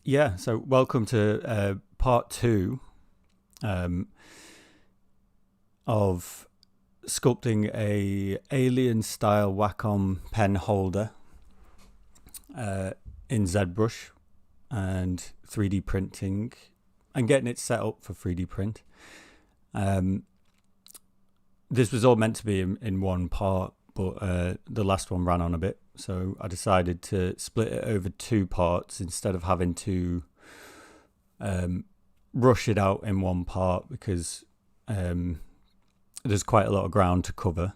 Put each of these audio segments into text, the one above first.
Yeah, so welcome to part two of sculpting a alien style Wacom pen holder in Zbrush and 3D printing and getting it set up for 3D print. This was all meant to be in one part, but the last one ran on a bit, so I decided to split it over two parts instead of having to rush it out in one part, because there's quite a lot of ground to cover.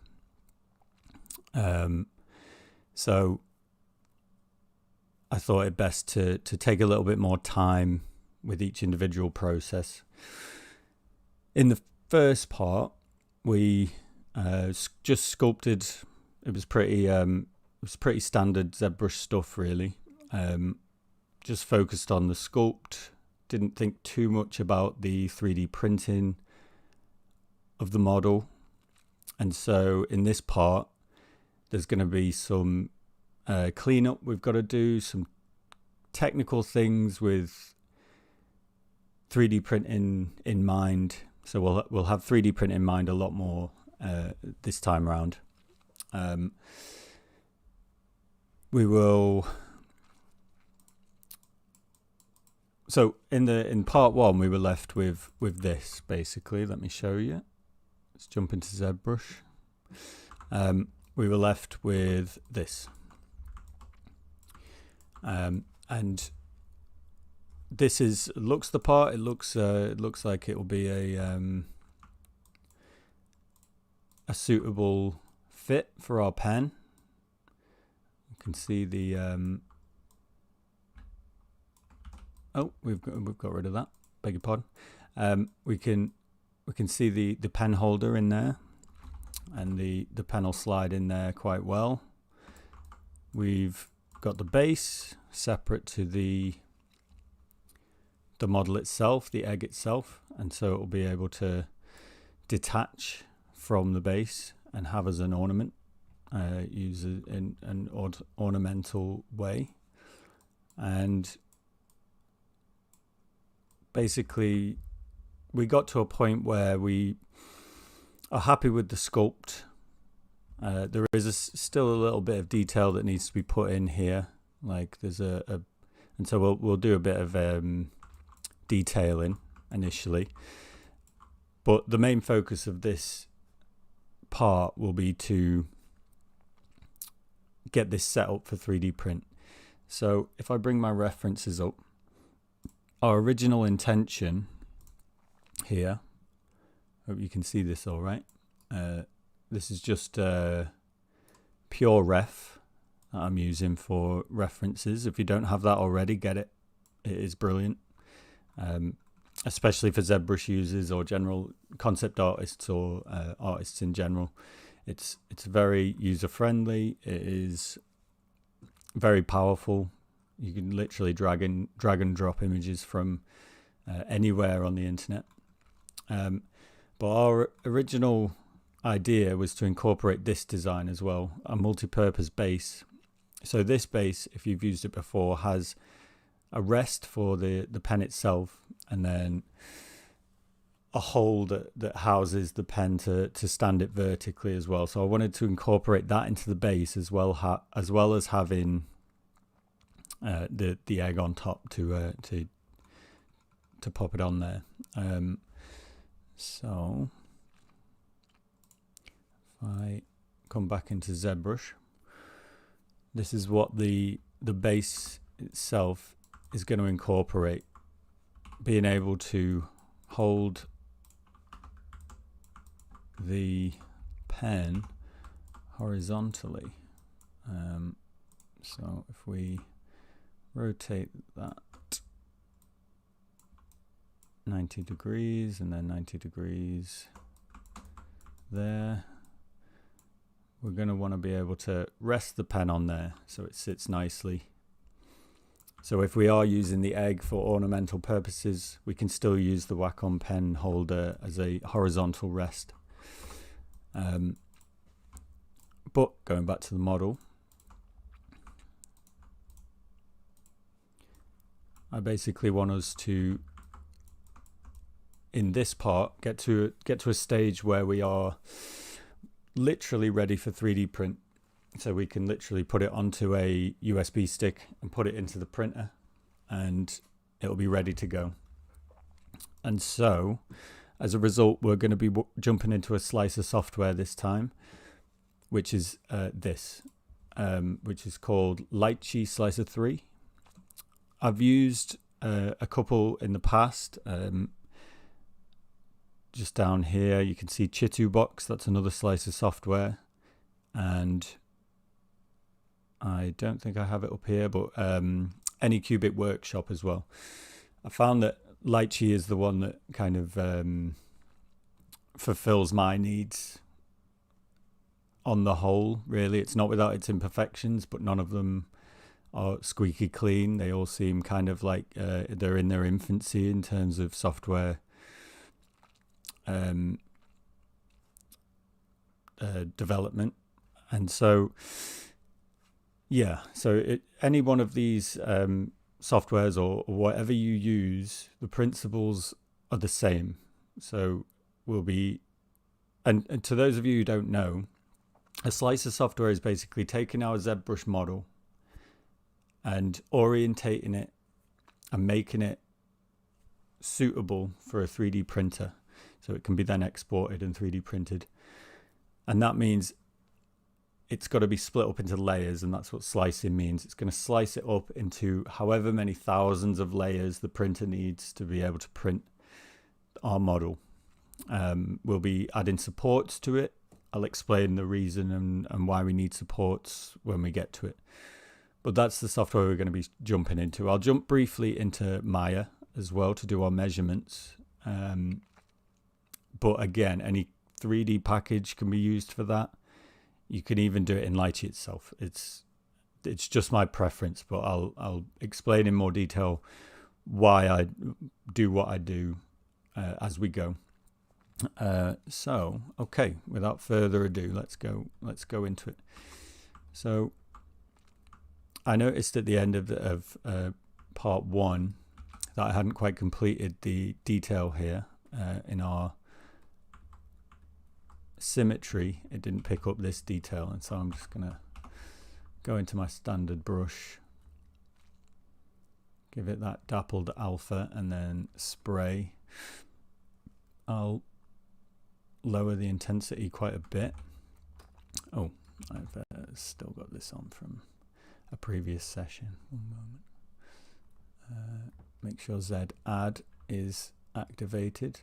So I thought it best to take a little bit more time with each individual process. In the first part, we just sculpted. It was pretty standard Zbrush stuff, really. Just focused on the sculpt. Didn't think too much about the 3D printing of the model. And so in this part, there's going to be some cleanup we've got to do, some technical things with 3D printing in mind. So we'll have 3D print in mind a lot more this time around. We will. So in part one, we were left with this basically. Let me show you. Let's jump into ZBrush. We were left with this, and this looks the part. It looks like it will be a suitable fit for our pen. You can see the oh, we've got rid of that. Beg your pardon. We can see the pen holder in there, and the pen will slide in there quite well. We've got the base separate to the model itself, the egg itself, and so it will be able to detach from the base and have as an ornament, use it in an ornamental way. And basically we got to a point where we are happy with the sculpt. There is still a little bit of detail that needs to be put in here, like there's and so we'll do a bit of detailing initially, but the main focus of this part will be to get this set up for 3D print. So if I bring my references up, our original intention here, hope you can see this all right. This is just pure ref that I'm using for references. If you don't have that already, get it. It is brilliant, especially for ZBrush users or general concept artists or artists in general. It's very user friendly. It is very powerful. You can literally drag and drop images from anywhere on the internet. But our original idea was to incorporate this design as well, a multi-purpose base. So this base, if you've used it before, has a rest for the pen itself, and then a hole that houses the pen to stand it vertically as well. So I wanted to incorporate that into the base as well as having the egg on top to pop it on there. So if I come back into ZBrush, this is what the base itself is going to incorporate, being able to hold the pen horizontally. So if we rotate that 90 degrees and then 90 degrees there, we're going to want to be able to rest the pen on there so it sits nicely. So if we are using the egg for ornamental purposes, we can still use the Wacom pen holder as a horizontal rest. But going back to the model, I basically want us to, in this part, get to a stage where we are literally ready for 3D print. So we can literally put it onto a USB stick and put it into the printer and it'll be ready to go. And so as a result, we're going to be jumping into a slicer software this time, which is which is called Lychee Slicer 3. I've used a couple in the past. Just down here, you can see Chitubox. That's another slicer software. And I don't think I have it up here, but Anycubic Workshop as well. I found that Lychee is the one that kind of fulfills my needs on the whole, really. It's not without its imperfections, but none of them are squeaky clean. They all seem kind of like they're in their infancy in terms of software development. And so yeah, so any one of these softwares or whatever you use, the principles are the same. So we'll be, and to those of you who don't know, a slicer software is basically taking our Zbrush model and orientating it and making it suitable for a 3D printer, so it can be then exported and 3D printed. And that means it's got to be split up into layers, and that's what slicing means. It's going to slice it up into however many thousands of layers the printer needs to be able to print our model. We'll be adding supports to it. I'll explain the reason and why we need supports when we get to it. But that's the software we're going to be jumping into. I'll jump briefly into Maya as well to do our measurements. But again, any 3D package can be used for that. You can even do it in Lychee itself. It's just my preference, but I'll explain in more detail why I do what I do as we go. So okay, without further ado, let's go into it. So I noticed at the end of part 1 that I hadn't quite completed the detail here in our symmetry. It didn't pick up this detail, and so I'm just gonna go into my standard brush, give it that dappled alpha, and then spray. I'll lower the intensity quite a bit. Oh, I've still got this on from a previous session. One moment. Make sure Z add is activated.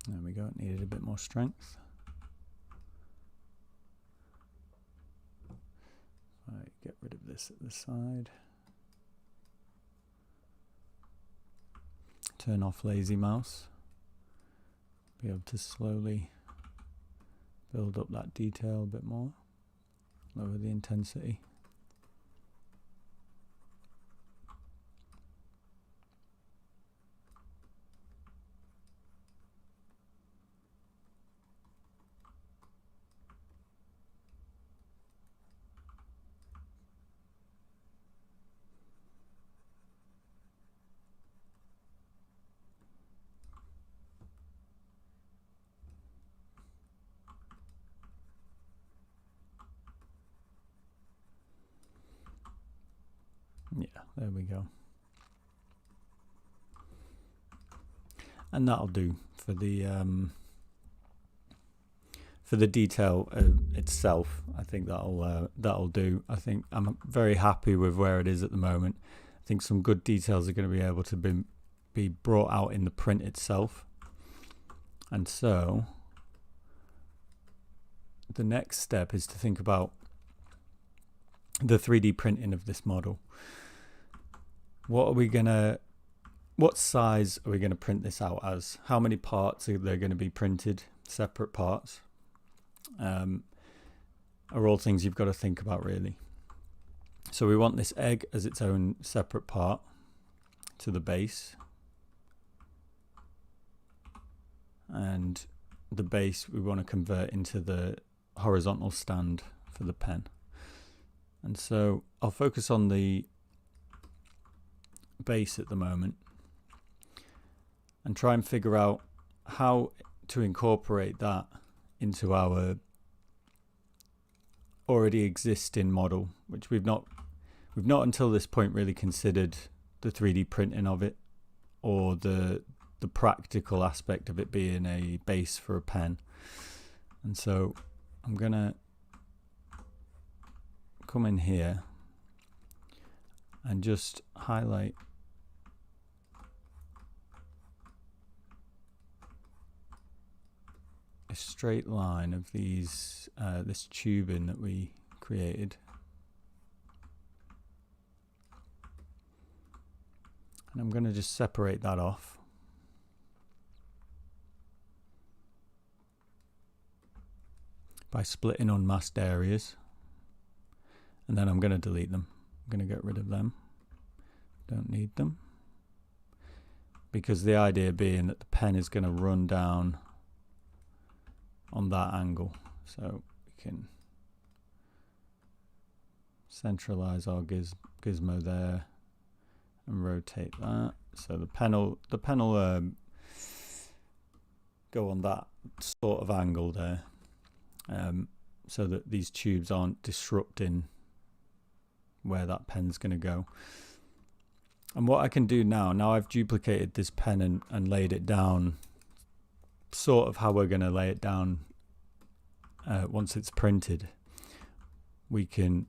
There we go, it needed a bit more strength. Right, get rid of this at the side. Turn off lazy mouse. Be able to slowly build up that detail a bit more. Lower the intensity. Yeah, there we go. And that'll do for the detail itself. I think that'll do. I think I'm very happy with where it is at the moment. I think some good details are going to be able to be brought out in the print itself. And so the next step is to think about the 3D printing of this model. What size are we going to print this out as? How many parts are there going to be printed? Separate parts are all things you've got to think about, really. So we want this egg as its own separate part to the base. and the base we want to convert into the horizontal stand for the pen. And so I'll focus on the base at the moment and try and figure out how to incorporate that into our already existing model, which we've not until this point really considered the 3D printing of it, or the practical aspect of it being a base for a pen. And so I'm gonna come in here and just highlight a straight line of these this tubing that we created, and I'm going to just separate that off. By splitting unmasked areas, and then I'm going to delete them. I'm going to get rid of them. Don't need them, because the idea being that the pen is going to run down on that angle, so we can centralize our gizmo there and rotate that, so the pen will go on that sort of angle there, so that these tubes aren't disrupting where that pen's going to go. And what I can do now I've duplicated this pen and laid it down sort of how we're going to lay it down once it's printed, we can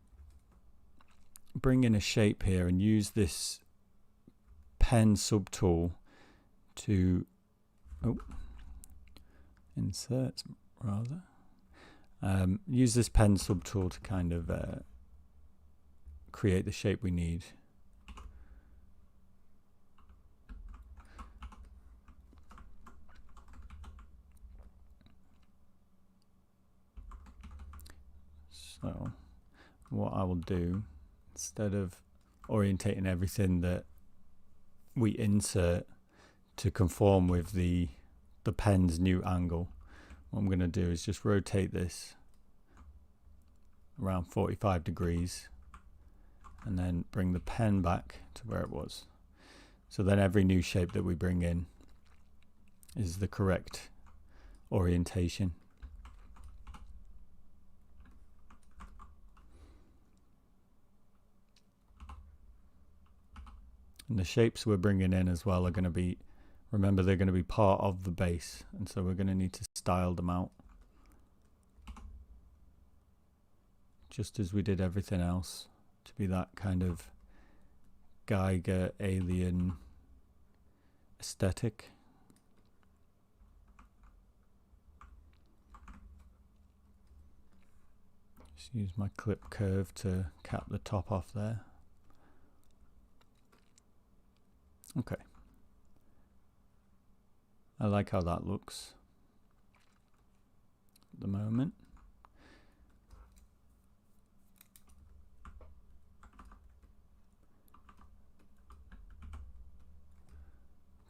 bring in a shape here and use this pen subtool to insert rather. Use this pen subtool to kind of create the shape we need. So what I will do, instead of orientating everything that we insert to conform with the pen's new angle, what I'm going to do is just rotate this around 45 degrees and then bring the pen back to where it was. So then every new shape that we bring in is the correct orientation. And the shapes we're bringing in as well are going to be, remember, they're going to be part of the base, and so we're going to need to style them out just as we did everything else to be that kind of Geiger alien aesthetic. Just use my clip curve to cap the top off there. Okay, I like how that looks at the moment.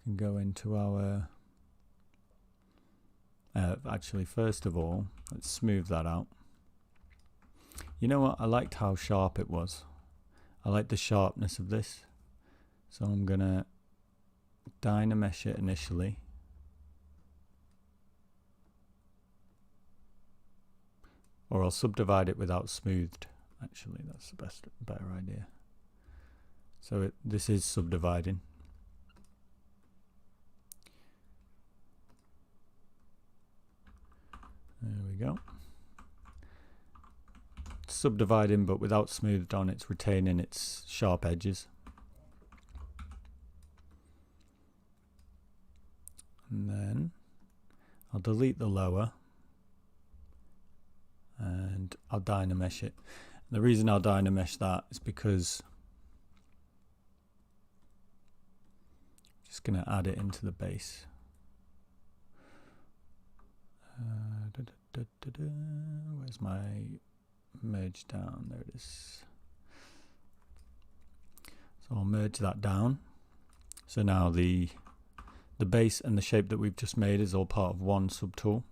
We can go into our actually, first of all, let's smooth that out. You know what, I liked how sharp it was. I like the sharpness of this, so I'm gonna Dynamesh it initially, or I'll subdivide it without smoothed. Actually, that's the better idea. So this is subdividing. There we go. Subdividing, but without smoothed on, it's retaining its sharp edges. And then I'll delete the lower and I'll Dynamesh it. The reason I'll Dynamesh that is because I'm just going to add it into the base. Where's my merge down? There it is. So I'll merge that down. So now the the base and the shape that we've just made is all part of one subtool.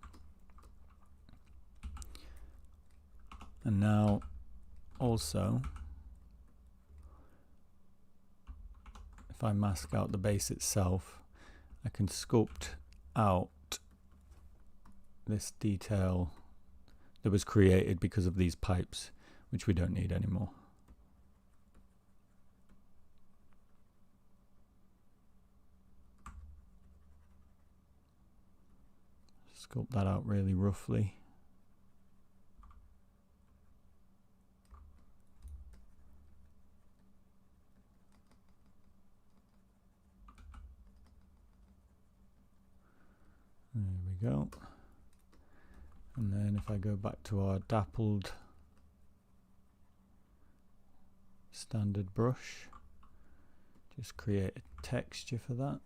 And now also, if I mask out the base itself, I can sculpt out this detail that was created because of these pipes, which we don't need anymore. Sculpt that out really roughly. There we go. And then if I go back to our dappled standard brush, just create a texture for that.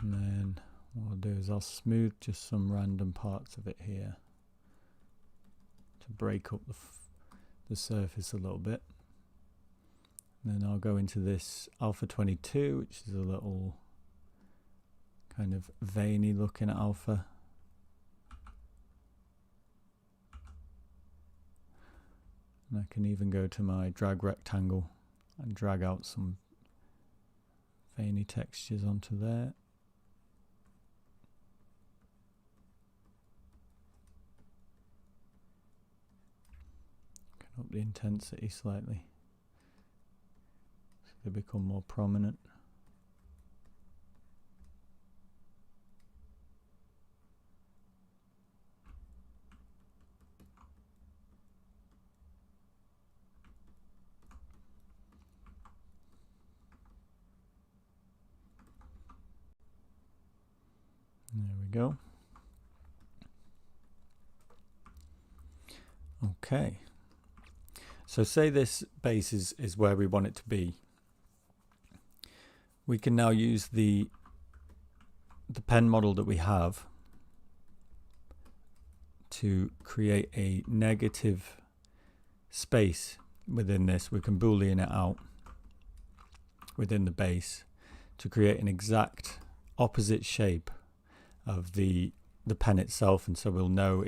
And then what I'll do is I'll smooth just some random parts of it here to break up the surface a little bit. And then I'll go into this alpha 22, which is a little kind of veiny looking alpha. And I can even go to my drag rectangle and drag out some veiny textures onto there. Can up the intensity slightly so they become more prominent. There we go. Okay. So say this base is where we want it to be. We can now use the pen model that we have to create a negative space within this. We can boolean it out within the base to create an exact opposite shape of the pen itself, and so we'll know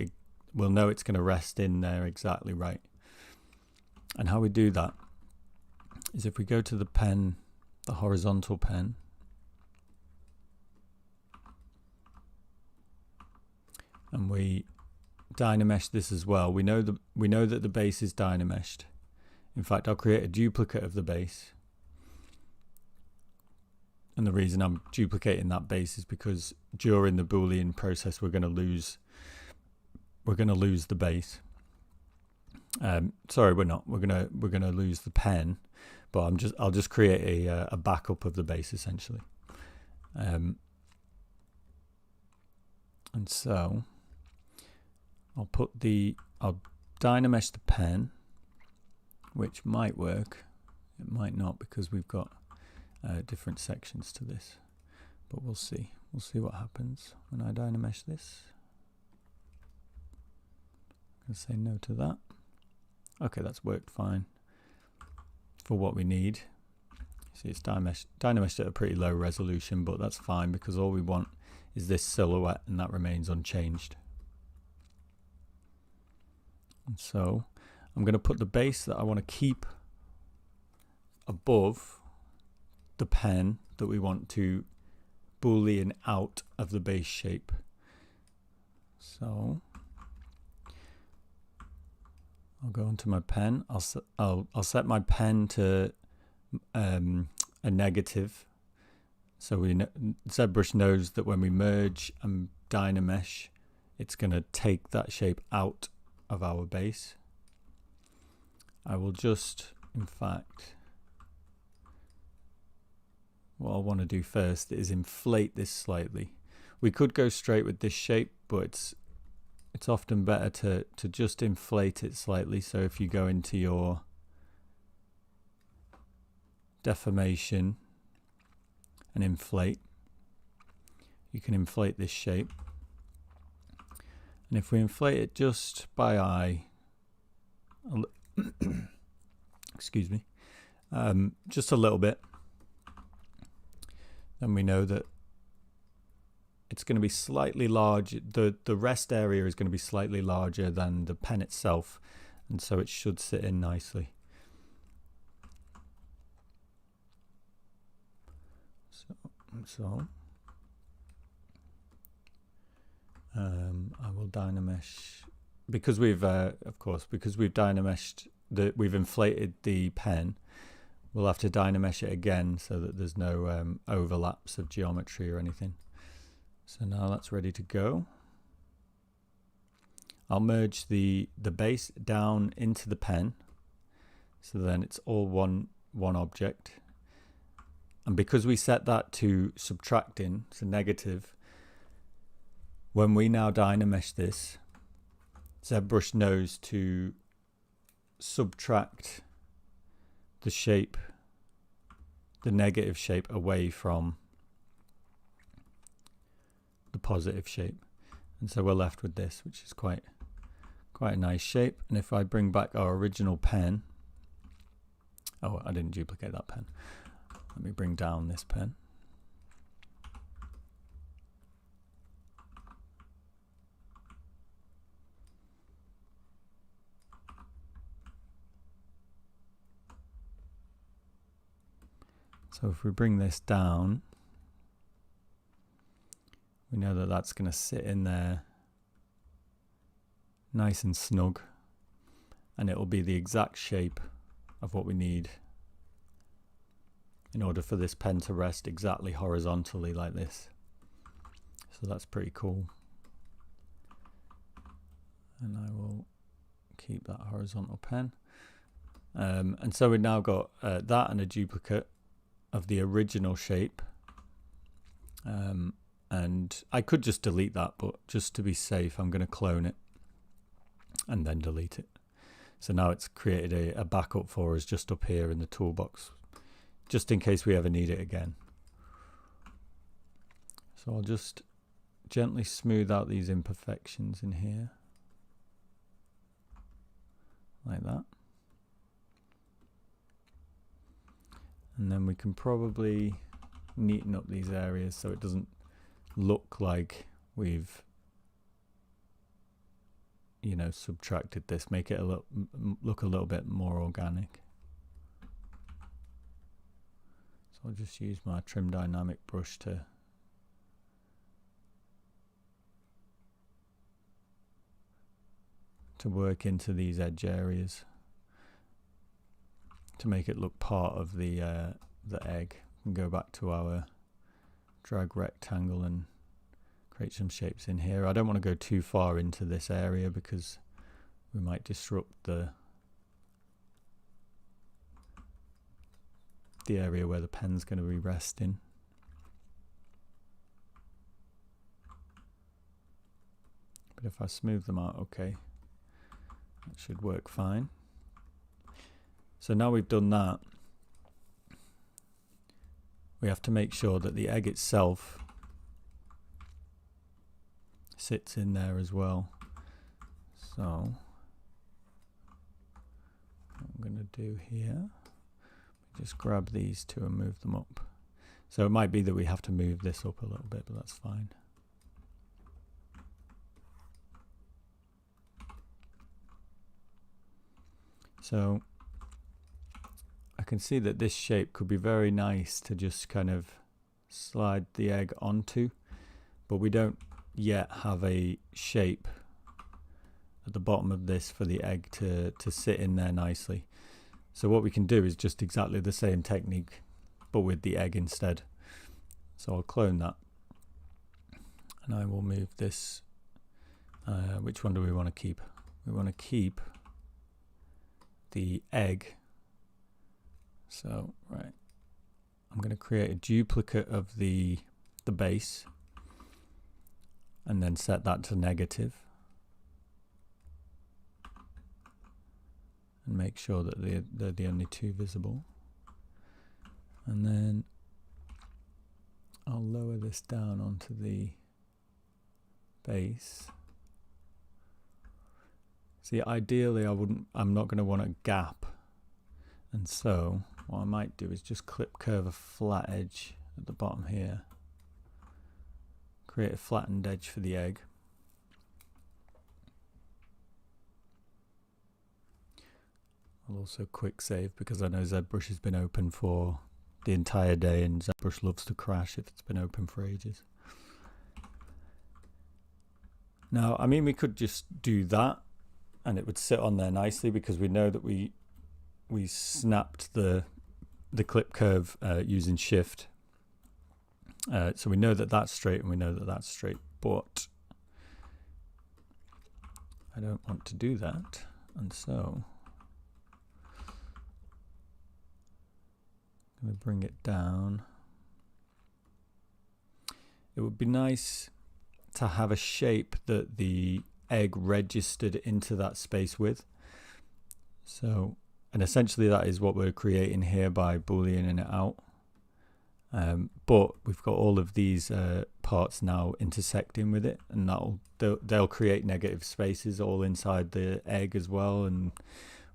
it's going to rest in there exactly right. And how we do that is if we go to the pen, the horizontal pen, and we dynamesh this as well. We know that the base is dynameshed. In fact, I'll create a duplicate of the base. And the reason I'm duplicating that base is because during the Boolean process we're going to lose the base. Sorry, we're not. We're gonna lose the pen, but I'll just create a backup of the base essentially. And so I'll dynamesh the pen, which might work. It might not because we've got different sections to this, but we'll see. We'll see what happens when I dynamesh this. I'm gonna say no to that. Okay, that's worked fine for what we need. See, it's dynameshed at a pretty low resolution, but that's fine because all we want is this silhouette and that remains unchanged. And so I'm going to put the base that I want to keep above the pen that we want to Boolean out of the base shape. So I'll go into my pen. I'll set my pen to a negative, so Zbrush knows that when we merge and dynamesh, it's going to take that shape out of our base. I will just, in fact, what I want to do first is inflate this slightly. We could go straight with this shape, but it's often better to just inflate it slightly. So if you go into your deformation and inflate, you can inflate this shape. And if we inflate it just by eye, excuse me, just a little bit, then we know that it's going to be slightly large. The rest area is going to be slightly larger than the pen itself, and so it should sit in nicely. So I will Dynamesh, because we've of course, because we've Dynameshed we've inflated the pen. We'll have to Dynamesh it again so that there's no overlaps of geometry or anything. So now that's ready to go. I'll merge the base down into the pen, so then it's all one object. And because we set that to subtracting, so negative, when we now Dynamesh this, Zbrush knows to subtract the shape, the negative shape, away from the positive shape. And so we're left with this, which is quite a nice shape. And if I bring back our original pen, oh, I didn't duplicate that pen. Let me bring down this pen. So if we bring this down, we know that that's going to sit in there nice and snug, and it will be the exact shape of what we need in order for this pen to rest exactly horizontally like this. So that's pretty cool. And I will keep that horizontal pen. And so we've now got that and a duplicate of the original shape. And I could just delete that, but just to be safe, I'm going to clone it and then delete it. So now it's created a backup for us just up here in the toolbox, just in case we ever need it again. So I'll just gently smooth out these imperfections in here, like that. And then we can probably neaten up these areas so it doesn't look like we've, you know, subtracted this, make it look a little bit more organic. So I'll just use my trim dynamic brush to work into these edge areas to make it look part of the egg. We can go back to our drag rectangle and create some shapes in here. I don't want to go too far into this area because we might disrupt the area where the pen's going to be resting. But if I smooth them out, okay, that should work fine. So now we've done that, we have to make sure that the egg itself sits in there as well. So what I'm going to do here, just grab these two and move them up. So it might be that we have to move this up a little bit, but that's fine. So I can see that this shape could be very nice to just kind of slide the egg onto, but we don't yet have a shape at the bottom of this for the egg to sit in there nicely. So what we can do is just exactly the same technique, but with the egg instead. So I'll clone that, and I will move this. Which one do we want to keep? We want to keep the egg. So, right, I'm going to create a duplicate of the base and then set that to negative and make sure that they're the only two visible. And then I'll lower this down onto the base See, ideally I'm not going to want a gap, and so what I might do is just clip curve a flat edge at the bottom here, create a flattened edge for the egg. I'll also quick save because I know Zbrush has been open for the entire day, and Zbrush loves to crash if it's been open for ages. Now, I mean, we could just do that and it would sit on there nicely because we know that we snapped the clip curve using shift. So we know that that's straight and we know that that's straight, but I don't want to do that, and so I'm going to bring it down. It would be nice to have a shape that the egg registered into that space with. So, and essentially that is what we're creating here by booleaning it out. But we've got all of these parts now intersecting with it, and they'll create negative spaces all inside the egg as well, and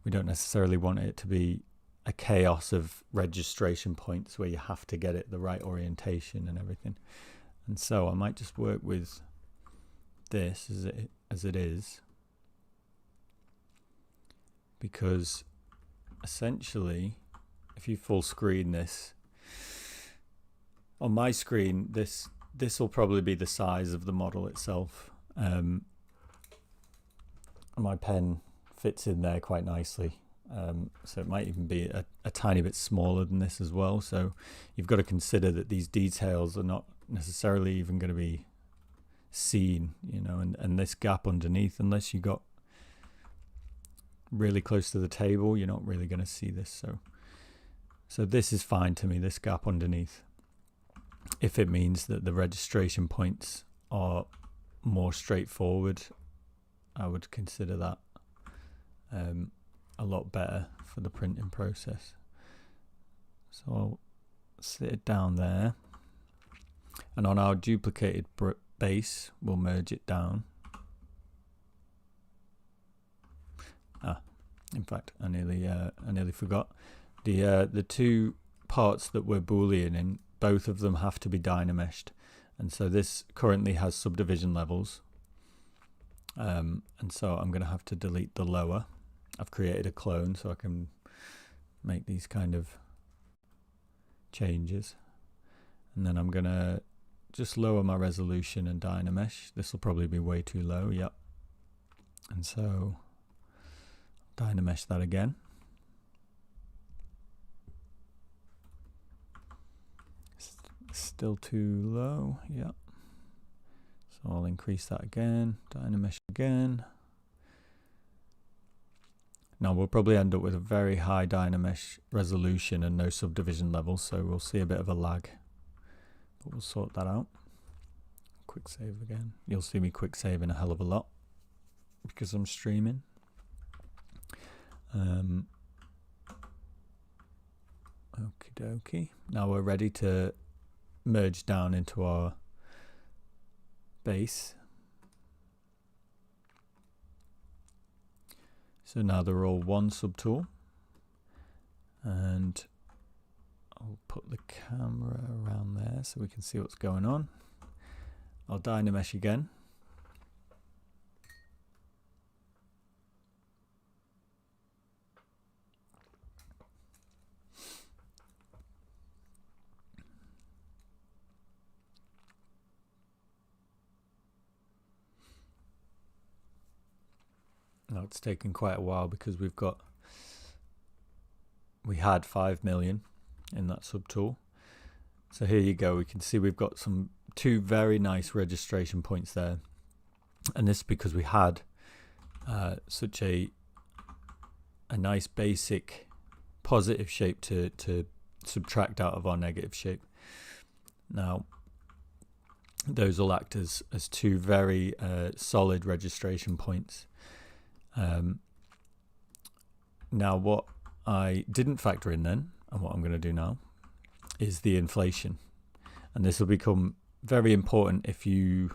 we don't necessarily want it to be a chaos of registration points where you have to get it the right orientation and everything. And so I might just work with this as it is, because essentially if you full screen this on my screen, this will probably be the size of the model itself. My pen fits in there quite nicely, so it might even be a tiny bit smaller than this as well. So you've got to consider that these details are not necessarily even going to be seen, you know, and this gap underneath, unless you got really close to the table, you're not really going to see this. So this is fine to me, this gap underneath, if it means that the registration points are more straightforward. I would consider that a lot better for the printing process. So I'll sit it down there, and on our duplicated base we'll merge it down. In fact, I nearly forgot the two parts that we're booleaning, both of them have to be dynameshed, and so this currently has subdivision levels, and so I'm going to have to delete the lower. I've created a clone so I can make these kind of changes, and then I'm going to just lower my resolution and dynamesh. This will probably be way too low, yep, and so dynamesh that again. Still too low, yeah. So I'll increase that again, dynamesh again. Now we'll probably end up with a very high dynamesh resolution and no subdivision levels, so we'll see a bit of a lag, but we'll sort that out. Quick save again. You'll see me quick saving a hell of a lot because I'm streaming. Okie dokie. Now we're ready to merge down into our base. So now they're all one subtool, and I'll put the camera around there so we can see what's going on. I'll dynamesh again. Now it's taken quite a while because we had 5 million in that subtool. So here you go, we can see we've got two very nice registration points there, and this is because we had such a nice basic positive shape to subtract out of our negative shape. Now those will act as two very solid registration points. Now what I didn't factor in then, and what I'm going to do now, is the inflation, and this will become very important if you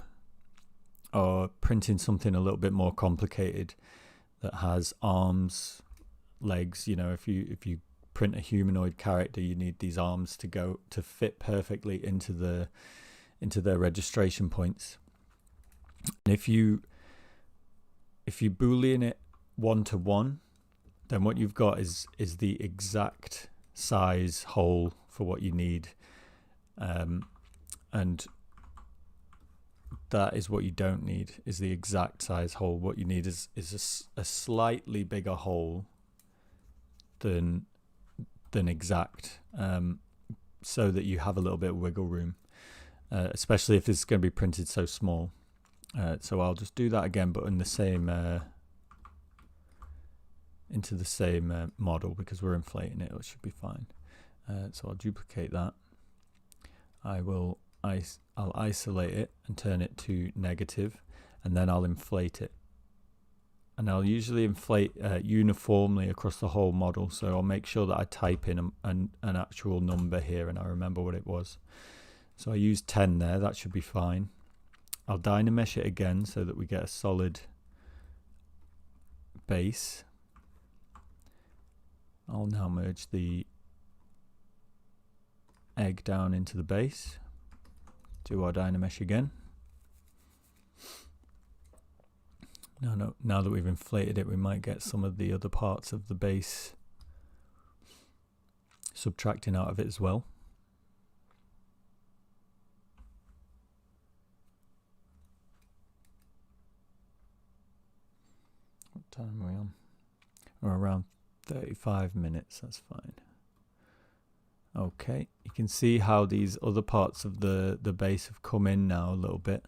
are printing something a little bit more complicated that has arms, legs. You know, if you print a humanoid character, you need these arms to fit perfectly into their registration points. And if you boolean it 1-to-1, then what you've got is the exact size hole for what you need, and that is what you don't need, is the exact size hole. What you need is a slightly bigger hole than exact, so that you have a little bit of wiggle room, especially if it's going to be printed so small. So I'll just do that again, but in the same into the same model, because we're inflating it. It should be fine. So I'll duplicate that. I'll isolate it and turn it to negative, and then I'll inflate it. And I'll usually inflate uniformly across the whole model. So I'll make sure that I type in an actual number here, and I remember what it was. So I used 10 there. That should be fine. I'll Dynamesh it again so that we get a solid base. I'll now merge the egg down into the base. Do our Dynamesh again. Now that we've inflated it, we might get some of the other parts of the base subtracting out of it as well. What time are we on? We're around 35 minutes, that's fine. Okay, you can see how these other parts of the base have come in now a little bit.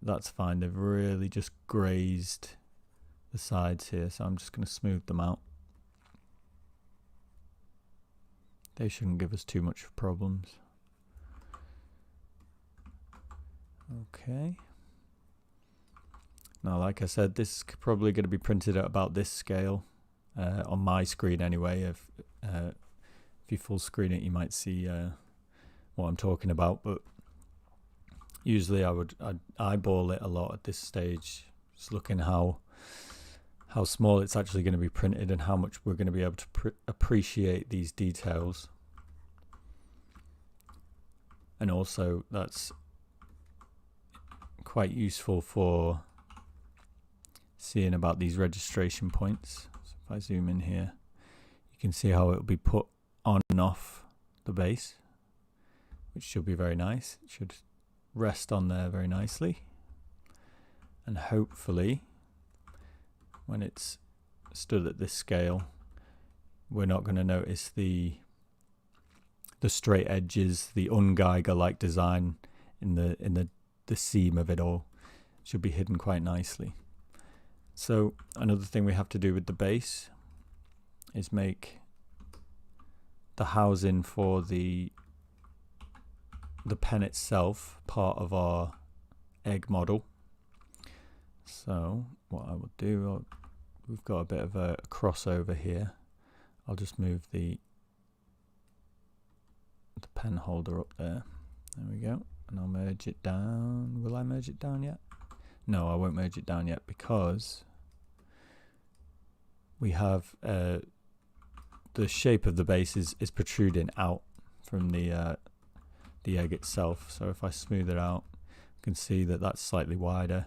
That's fine, they've really just grazed the sides here, so I'm just going to smooth them out. They shouldn't give us too much problems. Okay. Now, like I said, this is probably going to be printed at about this scale, on my screen anyway. If you full screen it, you might see what I'm talking about, but usually I'd eyeball it a lot at this stage, just looking how small it's actually going to be printed and how much we're going to be able to appreciate these details. And also that's quite useful for seeing about these registration points. So if I zoom in here, you can see how it will be put on and off the base, which should be very nice. It should rest on there very nicely, and hopefully when it's stood at this scale, we're not going to notice the straight edges, the ungeiger-like design in the seam of it all. It should be hidden quite nicely. So another thing we have to do with the base is make the housing for the pen itself part of our egg model. So what I will do, we've got a bit of a crossover here. I'll just move the pen holder up there. There we go. And I'll merge it down. Will I merge it down yet? No, I won't merge it down yet, because we have the shape of the base is protruding out from the egg itself. So if I smooth it out, you can see that that's slightly wider,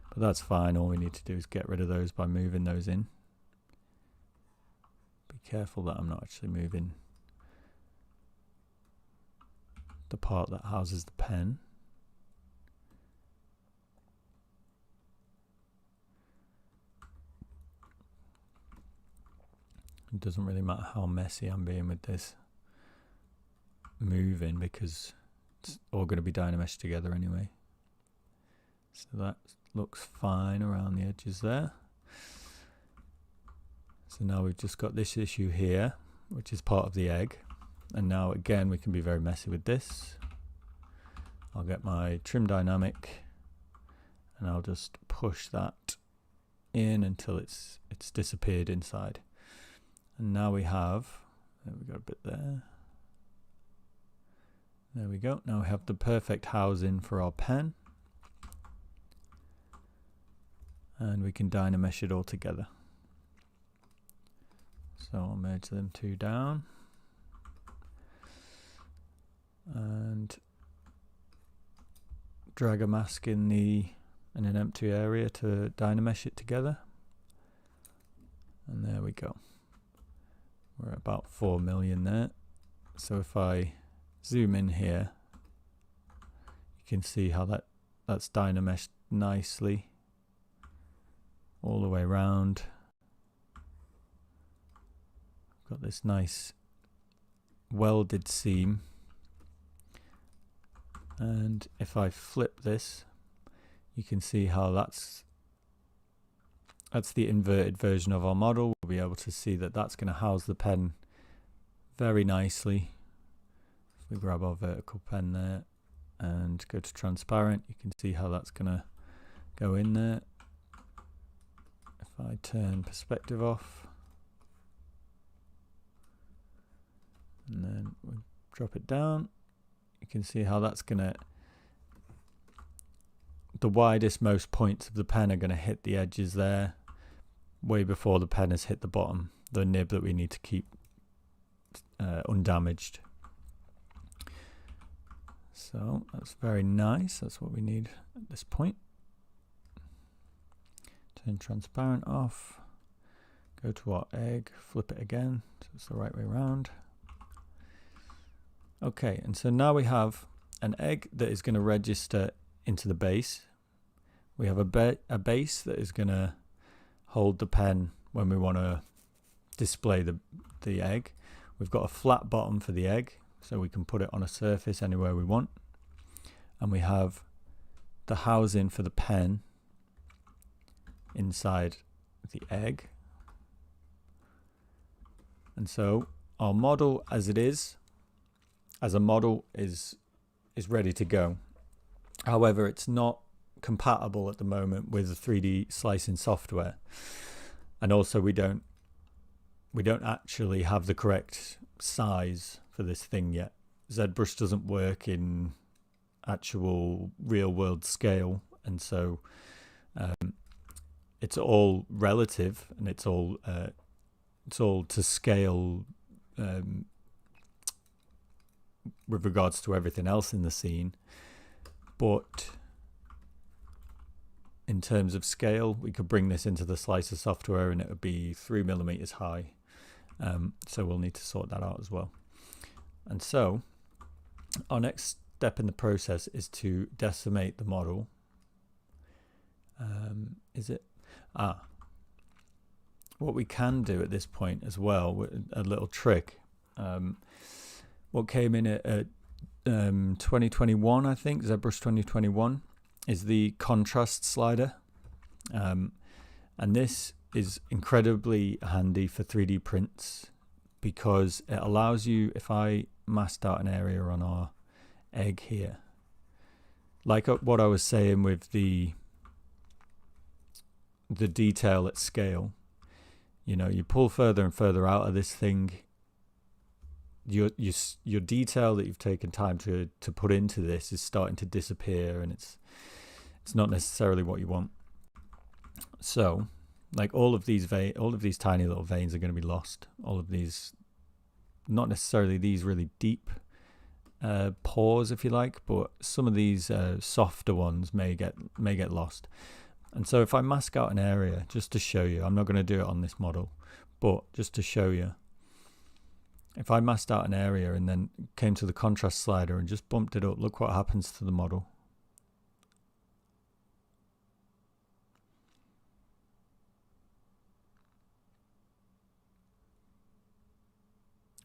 but that's fine. All we need to do is get rid of those by moving those in. Be careful that I'm not actually moving the part that houses the pen. It doesn't really matter how messy I'm being with this moving, because it's all going to be Dynameshed together anyway. So that looks fine around the edges there. So now we've just got this issue here, which is part of the egg. And now again, we can be very messy with this. I'll get my trim dynamic and I'll just push that in until it's disappeared inside. And now we have, there we go, a bit there. There we go. Now we have the perfect housing for our pen. and we can Dynamesh it all together. So I'll merge them two down and drag a mask in an empty area to Dynamesh it together. And there we go. We're at about 4 million there. So if I zoom in here, you can see how that's Dynameshed nicely all the way around. Got this nice welded seam. And if I flip this, you can see how that's the inverted version of our model. We'll be able to see that that's going to house the pen very nicely. If we grab our vertical pen there and go to transparent, you can see how that's going to go in there. If I turn perspective off and then we drop it down, you can see how that's going to, the widest most points of the pen are going to hit the edges there way before the pen has hit the bottom, the nib that we need to keep undamaged. So that's very nice. That's what we need at this point. Turn transparent off, go to our egg, flip it again so it's the right way around. Okay, and so now we have an egg that is going to register into the base. We have a base that is going to hold the pen when we want to display the egg. We've got a flat bottom for the egg, so we can put it on a surface anywhere we want. And we have the housing for the pen inside the egg. And so our model as it is, as a model, is ready to go. However, it's not compatible at the moment with the 3D slicing software, and also we don't actually have the correct size for this thing yet. Zbrush doesn't work in actual real world scale, and so it's all relative, and it's all to scale with regards to everything else in the scene. But in terms of scale, we could bring this into the slicer software and it would be 3 millimeters high. So we'll need to sort that out as well. And so our next step in the process is to decimate the model. What we can do at this point as well, a little trick, what came in at 2021, I think, Zbrush 2021, is the contrast slider. And this is incredibly handy for 3D prints because it allows you, if I masked out an area on our egg here, like what I was saying with the detail at scale, you know, you pull further and further out of this thing, your detail that you've taken time to put into this is starting to disappear, and it's not necessarily what you want. So like all of these tiny little veins are going to be lost. All of these, not necessarily these really deep pores, if you like, but some of these softer ones may get lost. And so if I mask out an area, just to show you, I'm not going to do it on this model, but just to show you, if I masked out an area and then came to the contrast slider and just bumped it up, look what happens to the model.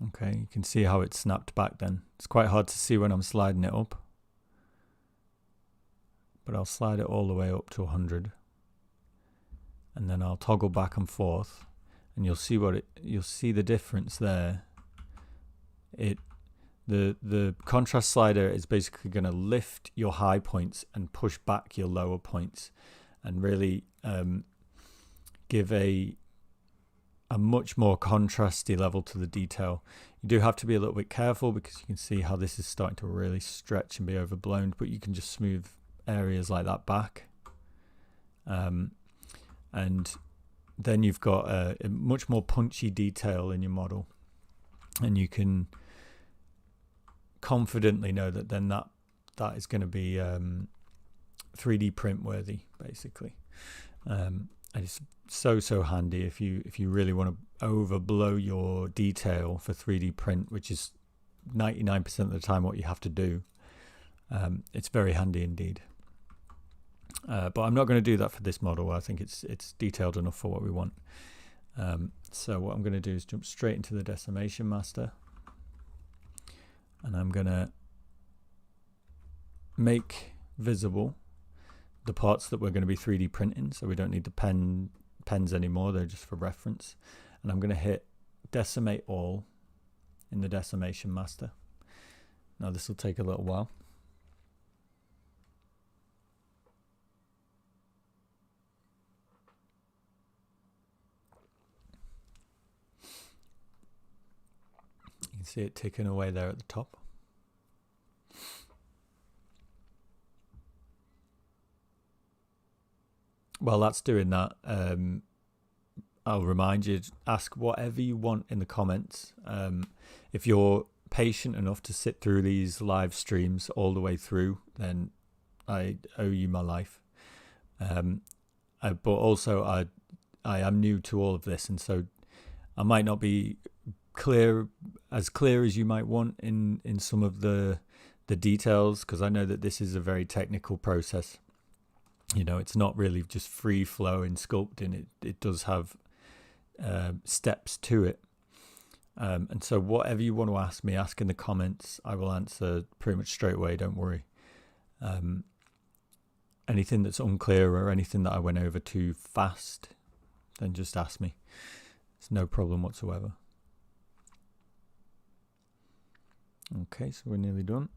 Okay, you can see how it snapped back then. It's quite hard to see when I'm sliding it up, but I'll slide it all the way up to 100, and then I'll toggle back and forth, and you'll see you'll see the difference there. The contrast slider is basically going to lift your high points and push back your lower points, and really give a much more contrasty level to the detail. You do have to be a little bit careful because you can see how this is starting to really stretch and be overblown, but you can just smooth areas like that back. and then you've got a much more punchy detail in your model, and you can confidently know that then that is going to be 3D print worthy, basically. And it's so handy if you really want to overblow your detail for 3D print, which is 99% of the time what you have to do. It's very handy indeed. But I'm not going to do that for this model. I think it's detailed enough for what we want. So what I'm going to do is jump straight into the decimation master, and I'm going to make visible the parts that we're going to be 3D printing, so we don't need the pens anymore, they're just for reference. And I'm going to hit decimate all in the decimation master. Now this will take a little while. You can see it ticking away there at the top. While that's doing that, I'll remind you to ask whatever you want in the comments. If you're patient enough to sit through these live streams all the way through, then I owe you my life. But also I am new to all of this, and so I might not be as clear as you might want in some of the details, because I know that this is a very technical process. You know, it's not really just free flow in sculpting. It does have steps to it. And so whatever you want to ask me, ask in the comments. I will answer pretty much straight away, don't worry. Anything that's unclear or anything that I went over too fast, then just ask me. It's no problem whatsoever. Okay, so we're nearly done.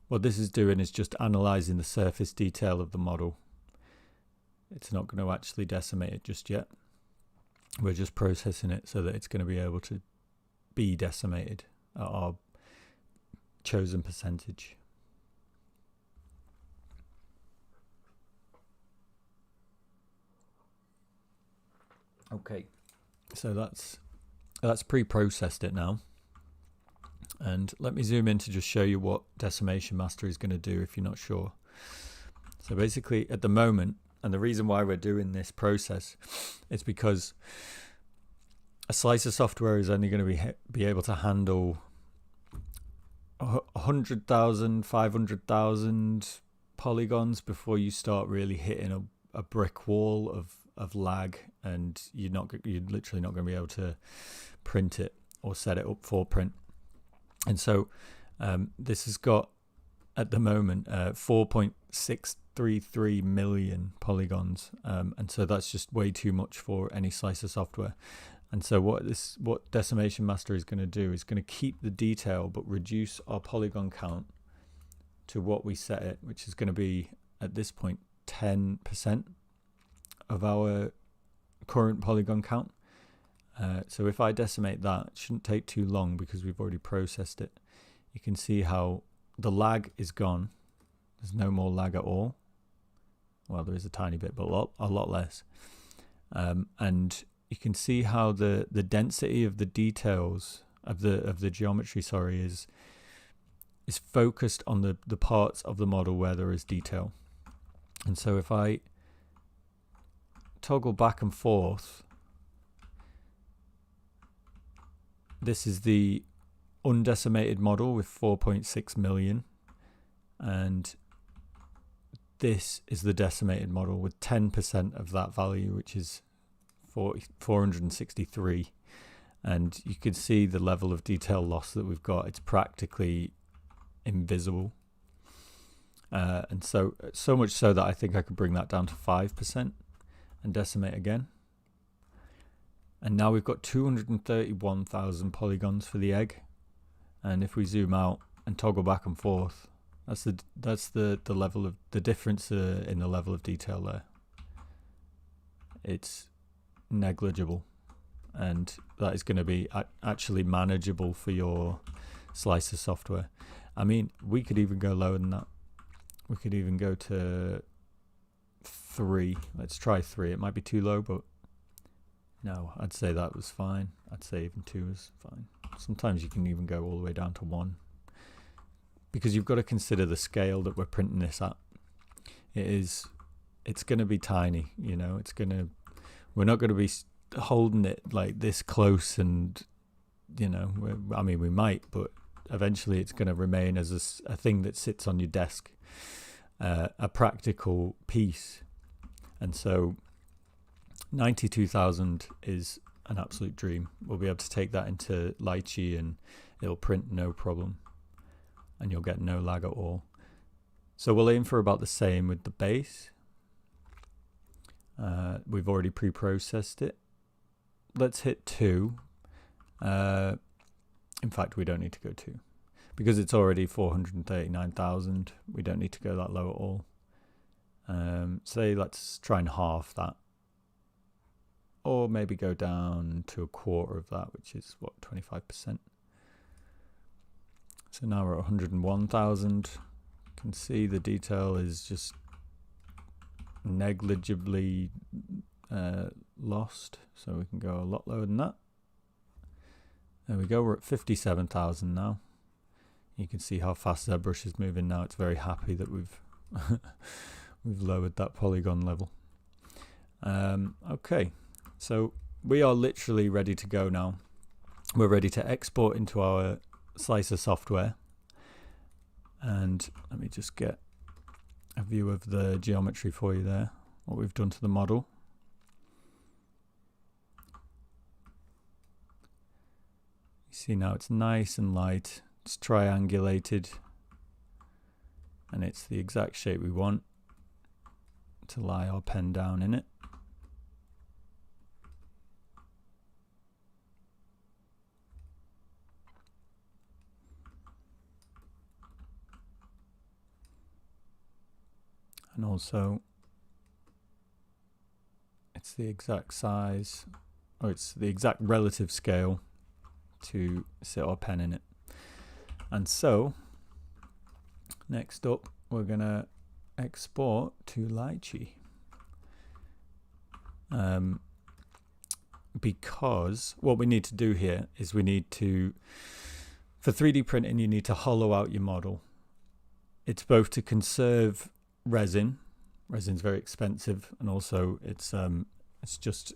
What this is doing is just analysing the surface detail of the model. It's not going to actually decimate it just yet. We're just processing it so that it's going to be able to be decimated at our chosen percentage. Okay, so that's pre-processed it now. And let me zoom in to just show you what Decimation Master is going to do if you're not sure. So basically at the moment, and the reason why we're doing this process is because a slicer software is only going to be able to handle 100,000, 500,000 polygons before you start really hitting a brick wall of lag, and you're literally not going to be able to print it or set it up for print. And so this has got, at the moment, 4.633 million polygons. And so that's just way too much for any slicer software. And so what Decimation Master is going to do is going to keep the detail but reduce our polygon count to what we set it, which is going to be, at this point, 10% of our current polygon count. So if I decimate that, it shouldn't take too long because we've already processed it. You can see how the lag is gone. There's no more lag at all. Well, there is a tiny bit, but a lot less. And you can see how the density of the details of the geometry, is focused on the parts of the model where there is detail. And so if I toggle back and forth, this is the undecimated model with 4.6 million, and this is the decimated model with 10% of that value, which is 463. And you can see the level of detail loss that we've got. It's practically invisible. And so much so that I think I could bring that down to 5% and decimate again. And now we've got 231,000 polygons for the egg. And if we zoom out and toggle back and forth, that's the level of the difference in the level of detail there. It's negligible, and that is going to be actually manageable for your slicer software. I mean, we could even go lower than that. We could even go to 3. Let's try 3. It might be too low, but no, I'd say that was fine. I'd say even 2 is fine. Sometimes you can even go all the way down to 1, because you've got to consider the scale that we're printing this at. It's going to be tiny, you know. We're not going to be holding it like this close, and you know, I mean, we might, but eventually it's going to remain as a thing that sits on your desk, a practical piece. And so 92,000 is an absolute dream. We'll be able to take that into Lychee and it'll print no problem, and you'll get no lag at all. So we'll aim for about the same with the base. We've already pre-processed it. Let's hit 2. In fact, we don't need to go 2 because it's already 439,000. We don't need to go that low at all. Say let's try and half that, or maybe go down to a quarter of that, which is what, 25%. So now we're at 101,000. You can see the detail is just negligibly lost, so we can go a lot lower than that. There we go, we're at 57,000 now. You can see how fast Zbrush is moving now. It's very happy that we've we've lowered that polygon level. Okay, so we are literally ready to go now. We're ready to export into our slicer software. And let me just get a view of the geometry for you there, what we've done to the model. See, now it's nice and light, it's triangulated, and it's the exact shape we want to lie our pen down in it. And also it's the exact size, or it's the exact relative scale to sit our pen in it. And so next up we're gonna export to Lychee, because what we need to do here is we need to, for 3D printing, you need to hollow out your model. It's both to conserve resin's very expensive, and also it's just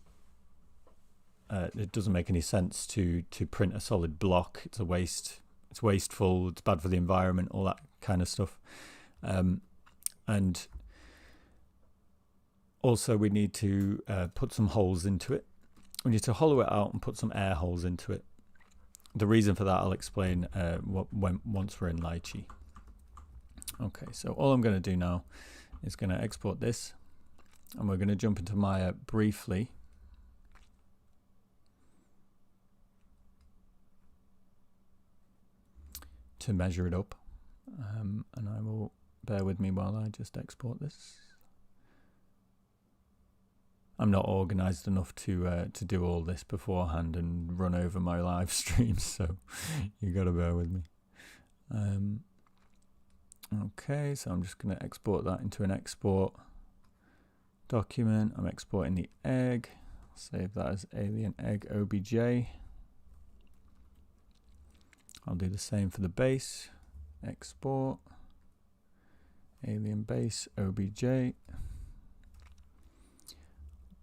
it doesn't make any sense to print a solid block. It's a waste. It's wasteful. It's bad for the environment. All that kind of stuff. And also we need to put some holes into it. We need to hollow it out and put some air holes into it. The reason for that I'll explain once we're in Lychee. Okay, so all I'm going to do now is going to export this, and we're going to jump into Maya briefly. To measure it up, and I will bear with me while I just export this. I'm not organized enough to do all this beforehand and run over my live streams, so you got to bear with me. Okay, so I'm just going to export that into an export document. I'm exporting the egg. Save that as alien egg obj. I'll do the same for the base. Export alien base obj.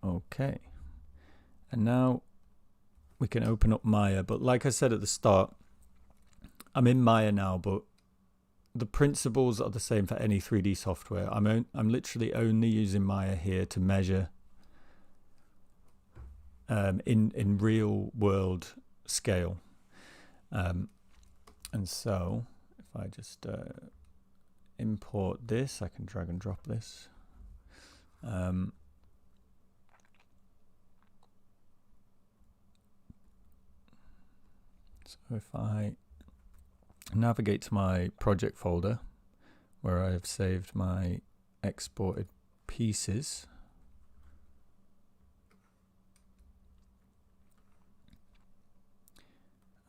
Okay, and now we can open up Maya, but like I said at the start, I'm in Maya now, but the principles are the same for any 3D software. I'm literally only using Maya here to measure in real world scale. And so if I just import this, I can drag and drop this. So if I navigate to my project folder where I have saved my exported pieces,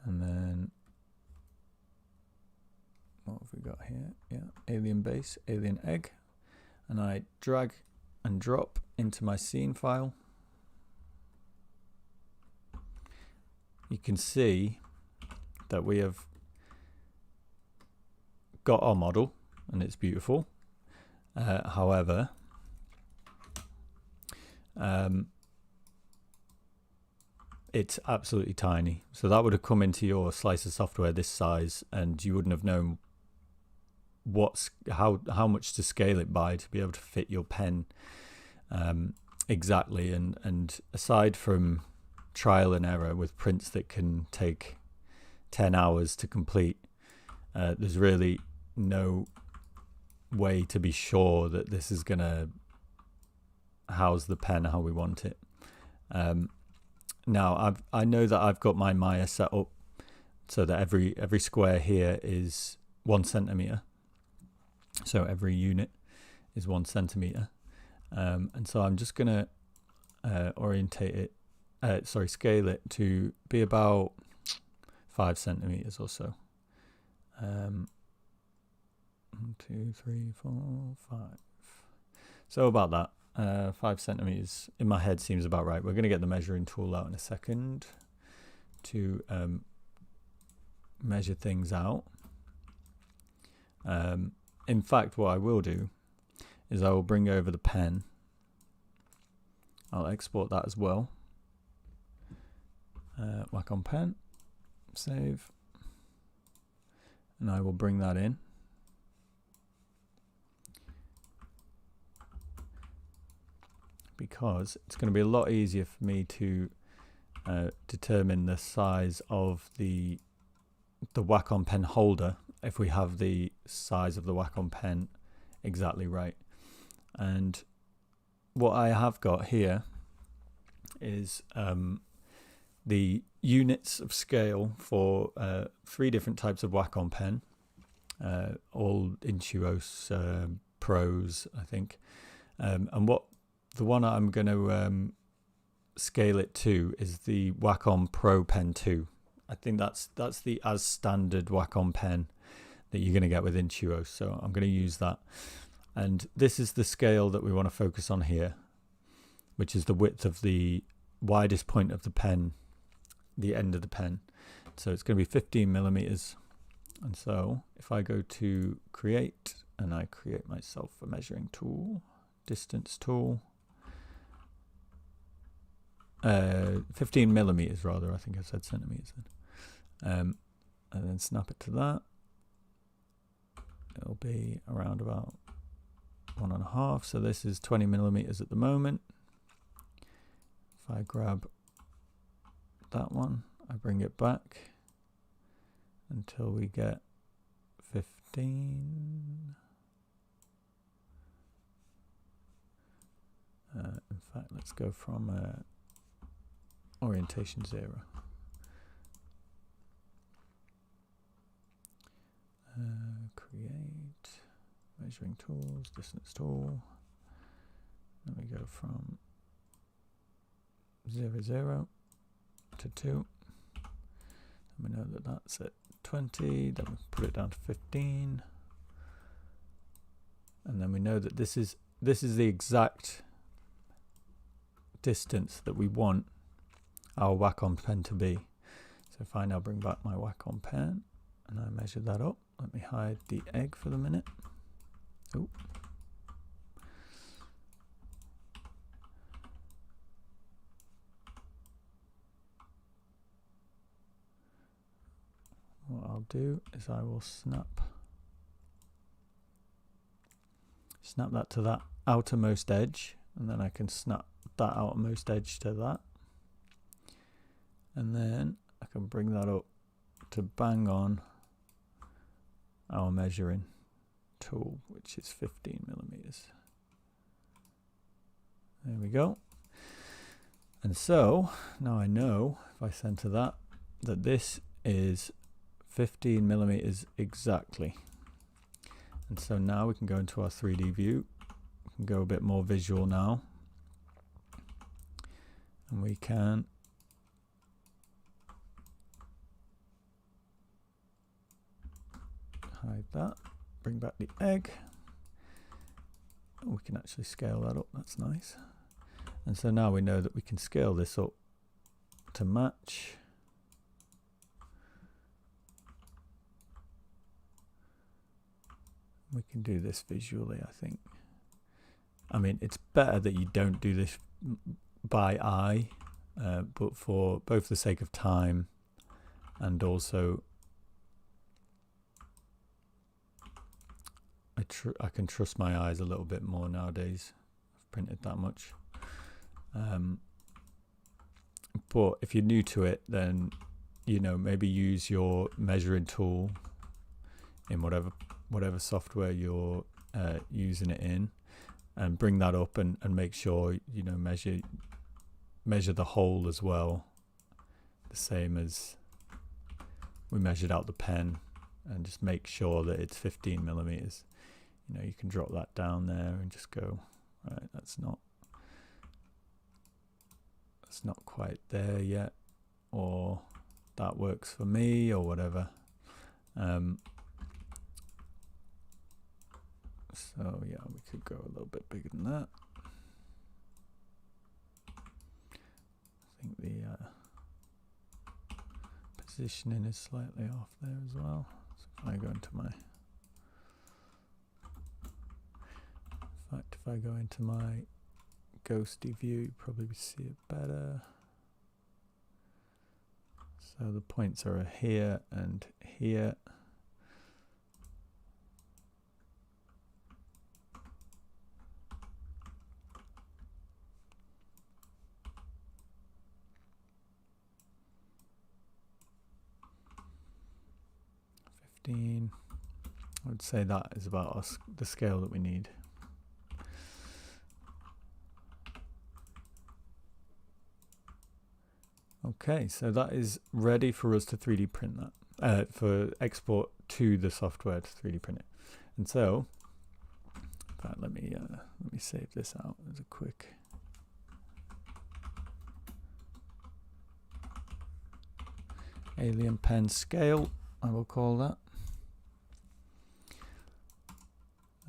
and then what have we got here? Yeah, alien base, alien egg, and I drag and drop into my scene file, you can see that we have got our model and it's beautiful. However, it's absolutely tiny. So that would have come into your slicer software this size, and you wouldn't have known how much to scale it by to be able to fit your pen exactly. And aside from trial and error with prints that can take 10 hours to complete, there's really no way to be sure that this is going to house the pen how we want it. Now I know that I've got my Maya set up so that every square here is 1 centimeter. So every unit is 1 centimeter. And so I'm just gonna scale it to be about 5 centimeters or so. 1, 2, 3, 4, 5. So about that. 5 centimeters in my head seems about right. We're going to get the measuring tool out in a second to measure things out. In fact, what I will do is I will bring over the pen. I'll export that as well. Wacom pen, save, and I will bring that in. Because it's going to be a lot easier for me to determine the size of the Wacom pen holder if we have the size of the Wacom pen exactly right. And what I have got here is the units of scale for 3 different types of Wacom pen, all Intuos Pros, I think. And the one I'm going to scale it to is the Wacom Pro Pen 2. I think that's the as standard Wacom pen that you're going to get with Intuos. So I'm going to use that. And this is the scale that we want to focus on here, which is the width of the widest point of the pen, the end of the pen. So it's going to be 15 millimeters. And so if I go to create and I create myself a measuring tool, distance tool, 15 millimeters rather, I think I said centimeters then. And then snap it to that. It'll be around about 1.5. So this is 20 millimeters at the moment. If I grab that one, I bring it back until we get 15. In fact, let's go from orientation 0. Create measuring tools, distance tool. Then we go from 0, 0 to 2. And we know that that's at 20. Then we put it down to 15. And then we know that this is the exact distance that we want our Wacom pen to be. So if I now bring back my Wacom pen and I measure that up, let me hide the egg for the minute. Oh. What I'll do is I will snap that to that outermost edge, and then I can snap that outermost edge to that, and then I can bring that up to bang on our measuring tool, which is 15 millimeters. There we go. And so now I know if I center that this is 15 millimeters exactly. And so now we can go into our 3D view. We can go a bit more visual now. And we can hide that, bring back the egg. we can actually scale that up. That's nice. And so now we know that we can scale this up to match. We can do this visually, I think. I mean, it's better that you don't do this by eye, but for both the sake of time and also I can trust my eyes a little bit more nowadays. I've printed that much. But if you're new to it, then, you know, maybe use your measuring tool in whatever software you're using it in, and bring that up and make sure, you know, measure the hole as well, the same as we measured out the pen, and just make sure that it's 15 millimeters. You know, you can drop that down there and just go, right, that's not quite there yet, or that works for me, or whatever. So yeah, we could go a little bit bigger than that. I think the positioning is slightly off there as well. So if I go into my, in fact, if I go into my ghosty view, you probably see it better. So the points are here and here. I would say that is about the scale that we need. Okay, so that is ready for us to 3D print that, for export to the software to 3D print it. And so, in fact, let me save this out as a quick. Alien pen scale, I will call that.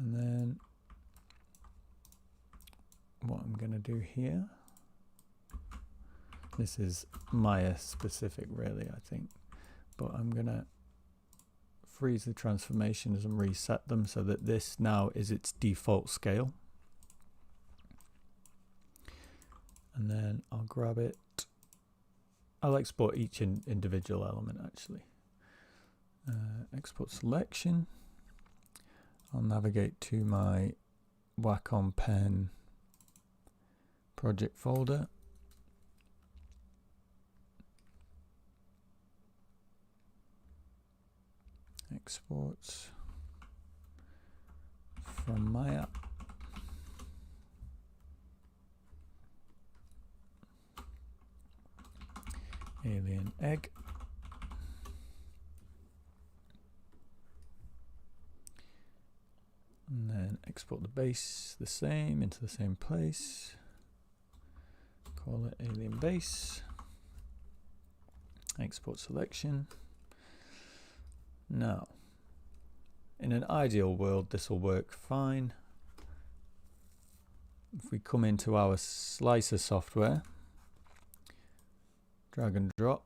And then what I'm going to do here, this is Maya specific really, I think, but I'm going to freeze the transformations and reset them so that this now is its default scale. And then I'll grab it. I'll export each individual element actually. Export selection. I'll navigate to my Wacom pen project folder. Exports from Maya. Alien egg. And then export the base the same into the same place. Call it alien base. Export selection. Now, in an ideal world, this will work fine. If we come into our slicer software, drag and drop.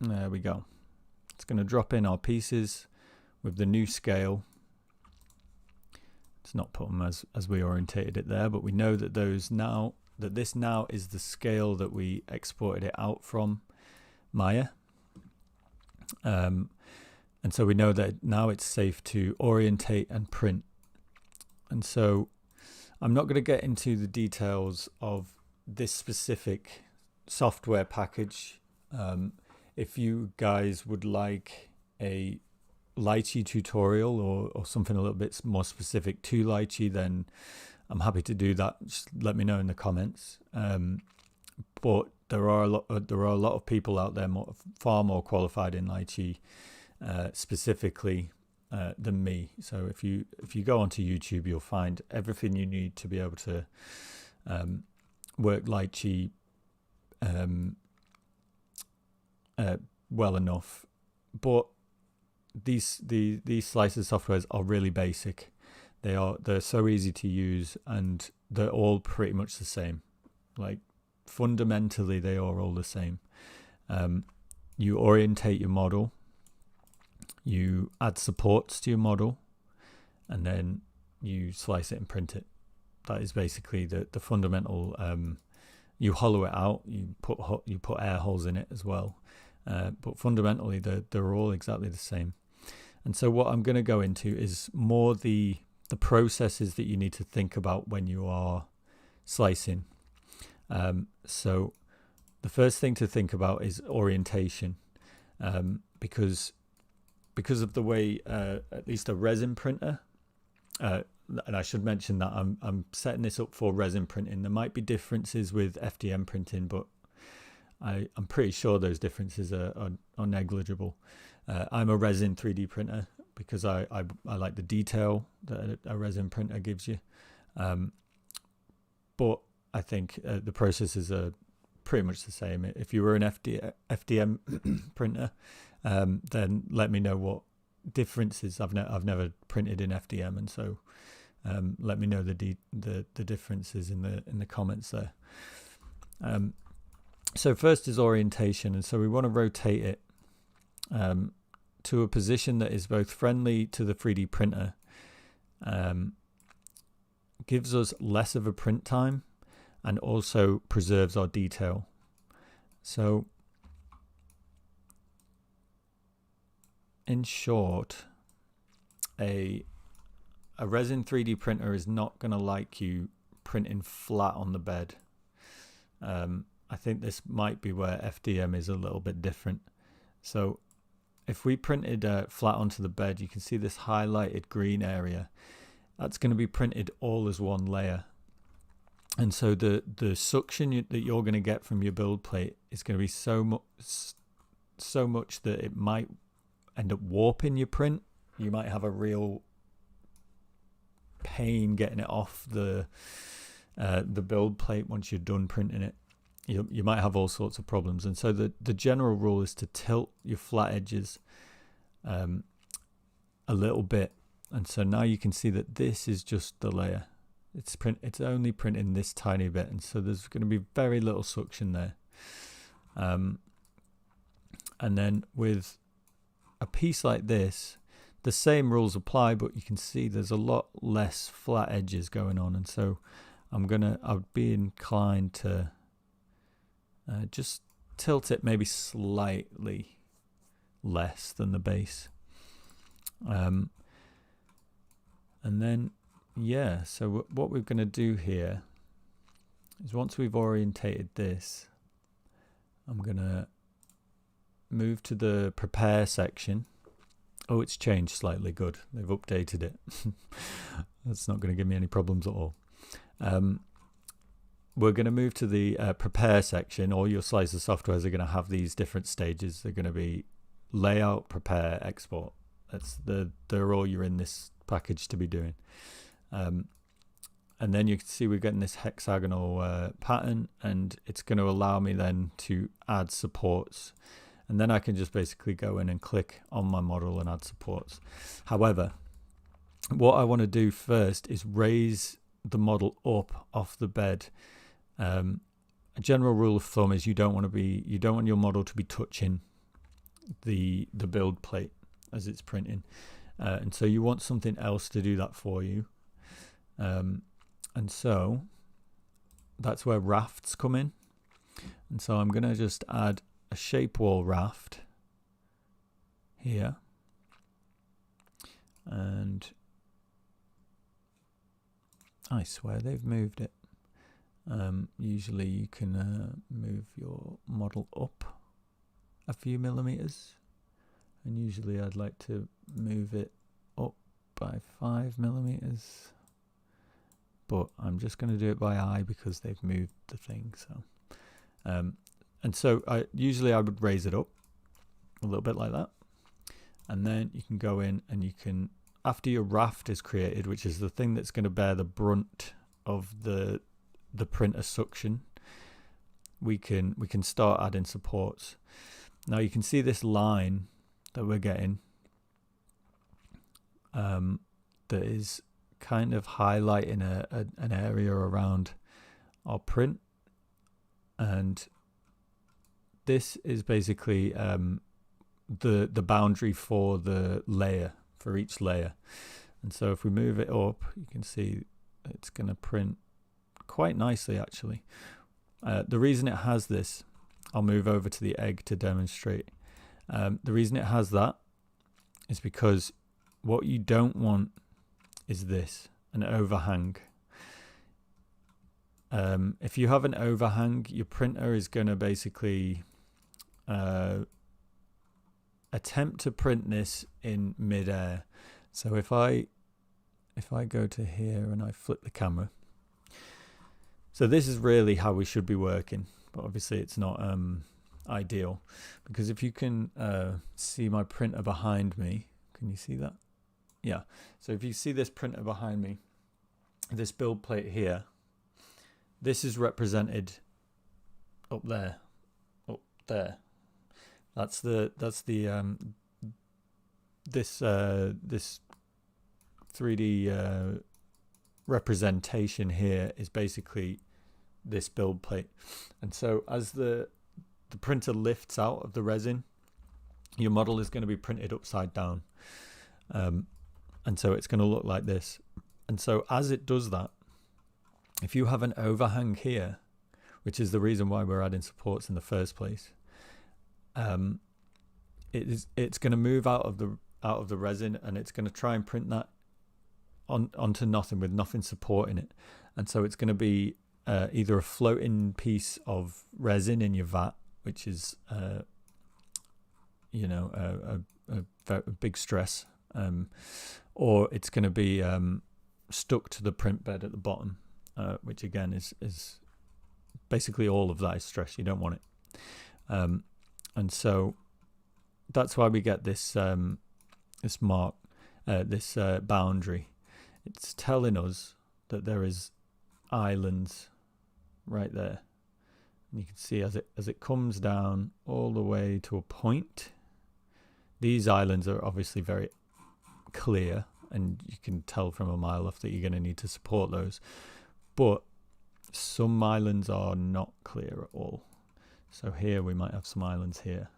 There we go. It's going to drop in our pieces with the new scale. It's not put them as we orientated it there, but we know that this now is the scale that we exported it out from Maya. And so we know that now it's safe to orientate and print. And so I'm not going to get into the details of this specific software package. If you guys would like a Lychee tutorial or something a little bit more specific to Lychee, then I'm happy to do that. Just let me know in the comments. But there are a lot of people out there far more qualified in Lychee specifically than me. So if you go onto YouTube, you'll find everything you need to be able to work Lychee well enough. But these slicer softwares are really basic. They're so easy to use, and they're all pretty much the same. Like fundamentally, they are all the same. You orientate your model, you add supports to your model, and then you slice it and print it. That is basically the fundamental. You hollow it out, you put air holes in it as well, but fundamentally they're all exactly the same. And so what I'm going to go into is more the processes that you need to think about when you are slicing. So the first thing to think about is orientation, because of the way at least a resin printer, and I should mention that I'm setting this up for resin printing. There might be differences with FDM printing, but I'm pretty sure those differences are negligible. I'm a resin 3D printer because I like the detail that a resin printer gives you. But I think the processes are pretty much the same. If you were an FDM printer, then let me know what differences. I've never printed in FDM, and so let me know the differences in the comments there. So first is orientation, and so we want to rotate it to a position that is both friendly to the 3D printer, gives us less of a print time, and also preserves our detail. So in short, a resin 3D printer is not going to like you printing flat on the bed. I think this might be where FDM is a little bit different. So if we printed flat onto the bed, you can see this highlighted green area. That's going to be printed all as one layer. And so the suction that you're going to get from your build plate is going to be so much that it might end up warping your print. You might have a real pain getting it off the build plate once you're done printing it. You might have all sorts of problems. And so the general rule is to tilt your flat edges a little bit. And so now you can see that this is just the layer. It's only printing this tiny bit, and so there's going to be very little suction there. And then with a piece like this, the same rules apply, but you can see there's a lot less flat edges going on, and so I'd be inclined to just tilt it maybe slightly less than the base. And then so what we're going to do here is, once we've orientated this, I'm going to move to the prepare section. Oh, it's changed slightly. Good. They've updated it. That's not going to give me any problems at all. We're going to move to the prepare section. All your slicer softwares are going to have these different stages. They're going to be layout, prepare, export. They're all you're in this package to be doing. And then you can see we're getting this hexagonal pattern, and it's going to allow me then to add supports. And then I can just basically go in and click on my model and add supports. However, what I want to do first is raise the model up off the bed. A general rule of thumb is you don't want your model to be touching the build plate as it's printing, and so you want something else to do that for you. And so that's where rafts come in. And so I'm going to just add a shape wall raft here, and I swear they've moved it. Usually you can move your model up a few millimeters, and usually I'd like to move it up by 5 millimeters, but I'm just going to do it by eye because they've moved the thing. So and so I would raise it up a little bit like that, and then you can go in and you can, after your raft is created, which is the thing that's going to bear the brunt of the printer suction, we can start adding supports. Now you can see this line that we're getting. that is kind of highlighting an area around our print, and this is basically the boundary for the layer, for each layer. And so if we move it up, you can see it's going to print quite nicely actually. The reason it has this, I'll move over to the egg to demonstrate. The reason it has that is because what you don't want is this, an overhang. If you have an overhang, your printer is going to basically attempt to print this in mid-air. So if I go to here and I flip the camera, so this is really how we should be working, but obviously it's not ideal, because if you can see my printer behind me, can you see that? Yeah. So if you see this printer behind me, this build plate here, this is represented up there. That's the this 3D representation here is basically this build plate. And so as the printer lifts out of the resin, your model is going to be printed upside down, and so it's going to look like this. And so as it does that, if you have an overhang here, which is the reason why we're adding supports in the first place, it's going to move out of the resin, and it's going to try and print that onto nothing, with nothing supporting it. And so it's going to be either a floating piece of resin in your vat, which is a big stress, or it's going to be stuck to the print bed at the bottom, which again is basically all of that is stress. You don't want it, and so that's why we get this this mark, this boundary. It's telling us that there is islands right there, and you can see as it comes down all the way to a point, these islands are obviously very clear, and you can tell from a mile off that you're going to need to support those. But some islands are not clear at all. So here we might have some islands here.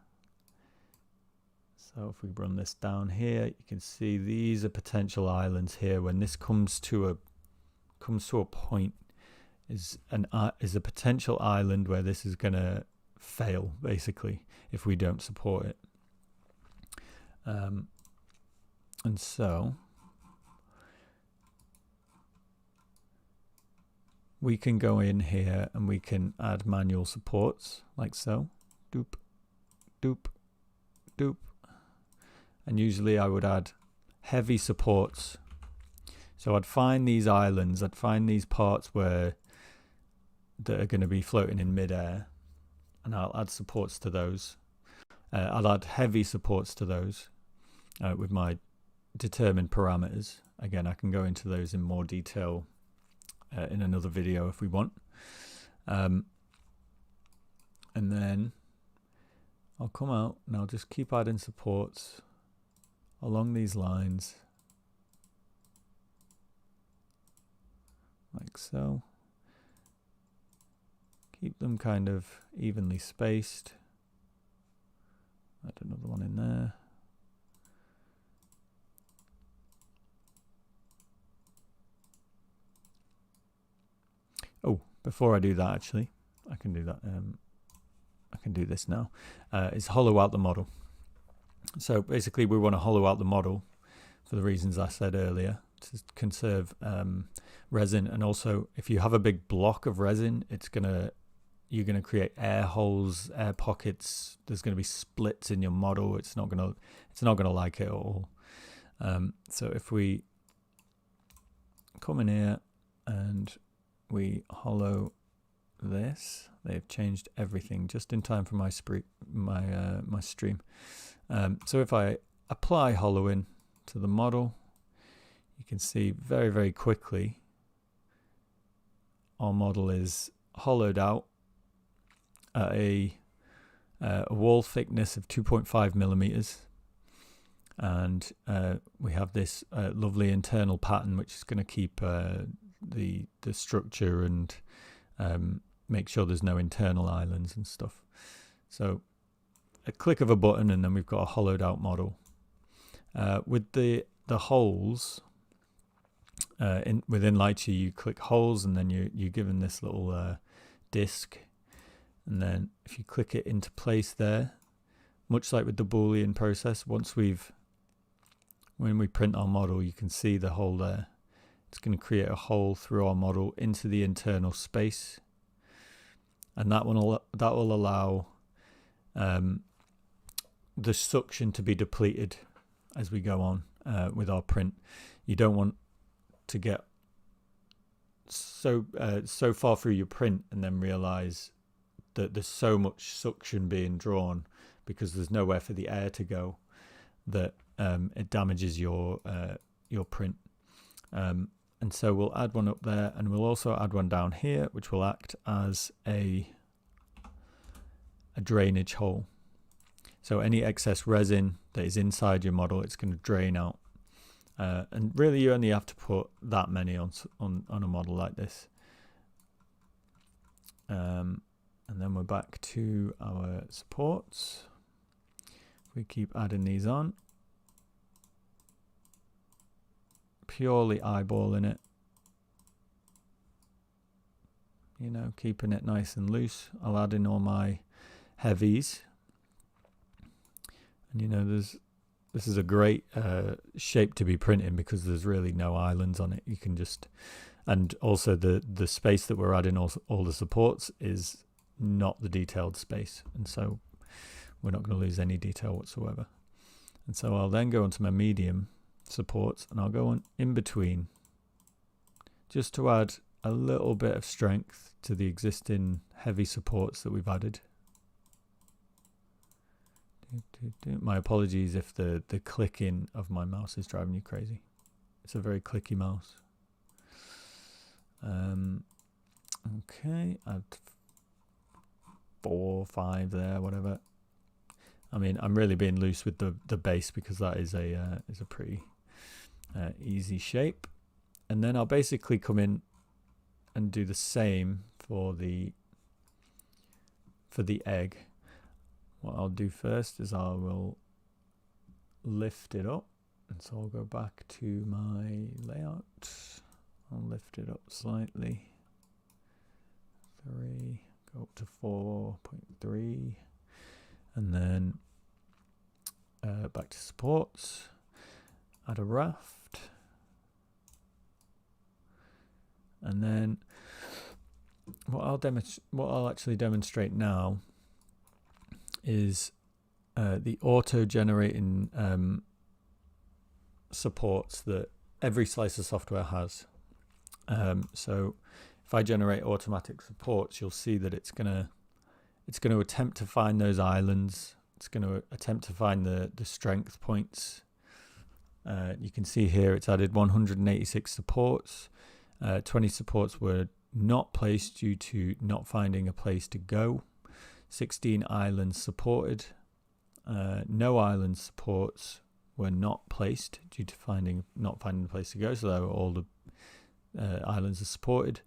So if we run this down here, you can see these are potential islands here. When this comes to a point, is a potential island where this is going to fail, basically, if we don't support it. And so we can go in here and we can add manual supports like so. Doop, doop, doop. And usually I would add heavy supports. So I'd find these islands, I'd find these parts that are going to be floating in midair, and I'll add supports to those. I'll add heavy supports to those with my determined parameters. Again, I can go into those in more detail in another video if we want. And then I'll come out and I'll just keep adding supports along these lines, like so. Keep them kind of evenly spaced. Add another one in there. Oh, before I do that, actually, I can do that. I can do this now. Is hollow out the model. So basically, we want to hollow out the model for the reasons I said earlier, to conserve resin, and also if you have a big block of resin, you're gonna create air holes, air pockets. There's gonna be splits in your model. It's not gonna like it at all. So if we come in here and we hollow this, they've changed everything just in time for my stream. So if I apply hollowing to the model, you can see very, very quickly our model is hollowed out at a wall thickness of 2.5 millimeters. and we have this lovely internal pattern which is going to keep the structure and make sure there's no internal islands and stuff. So a click of a button and then we've got a hollowed out model. With the holes within Lychee, you click holes and then you're given this little disc, and then if you click it into place there, much like with the Boolean process, when we print our model, you can see the hole there. It's going to create a hole through our model into the internal space, and that will allow the suction to be depleted as we go on with our print. You don't want to get so far through your print and then realize that there's so much suction being drawn because there's nowhere for the air to go that it damages your print. And so we'll add one up there, and we'll also add one down here, which will act as a drainage hole. So any excess resin that is inside your model, it's going to drain out. And really, you only have to put that many on a model like this. And then we're back to our supports. We keep adding these on. Purely eyeballing it. You know, keeping it nice and loose. I'll add in all my heavies. And you know, this is a great shape to be printing because there's really no islands on it. You can just, and also the space that we're adding all the supports is not the detailed space, and so we're not going to lose any detail whatsoever. And so I'll then go onto my medium supports, and I'll go on in between just to add a little bit of strength to the existing heavy supports that we've added. My apologies if the clicking of my mouse is driving you crazy. It's a very clicky mouse. Okay, add 4, 5 there, whatever. I mean, I'm really being loose with the base because that is a pretty easy shape. And then I'll basically come in and do the same for the egg. What I'll do first is I will lift it up, and so I'll go back to my layout. I'll lift it up slightly. 3, go up to 4.3, and then back to supports. Add a raft, and then what I'll actually demonstrate now is the auto-generating supports that every slicer software has. So if I generate automatic supports, you'll see that it's gonna attempt to find those islands. It's going to attempt to find the strength points. You can see here it's added 186 supports. 20 supports were not placed due to not finding a place to go. 16 islands supported. No island supports were not placed due to not finding a place to go. So they were all the islands are supported.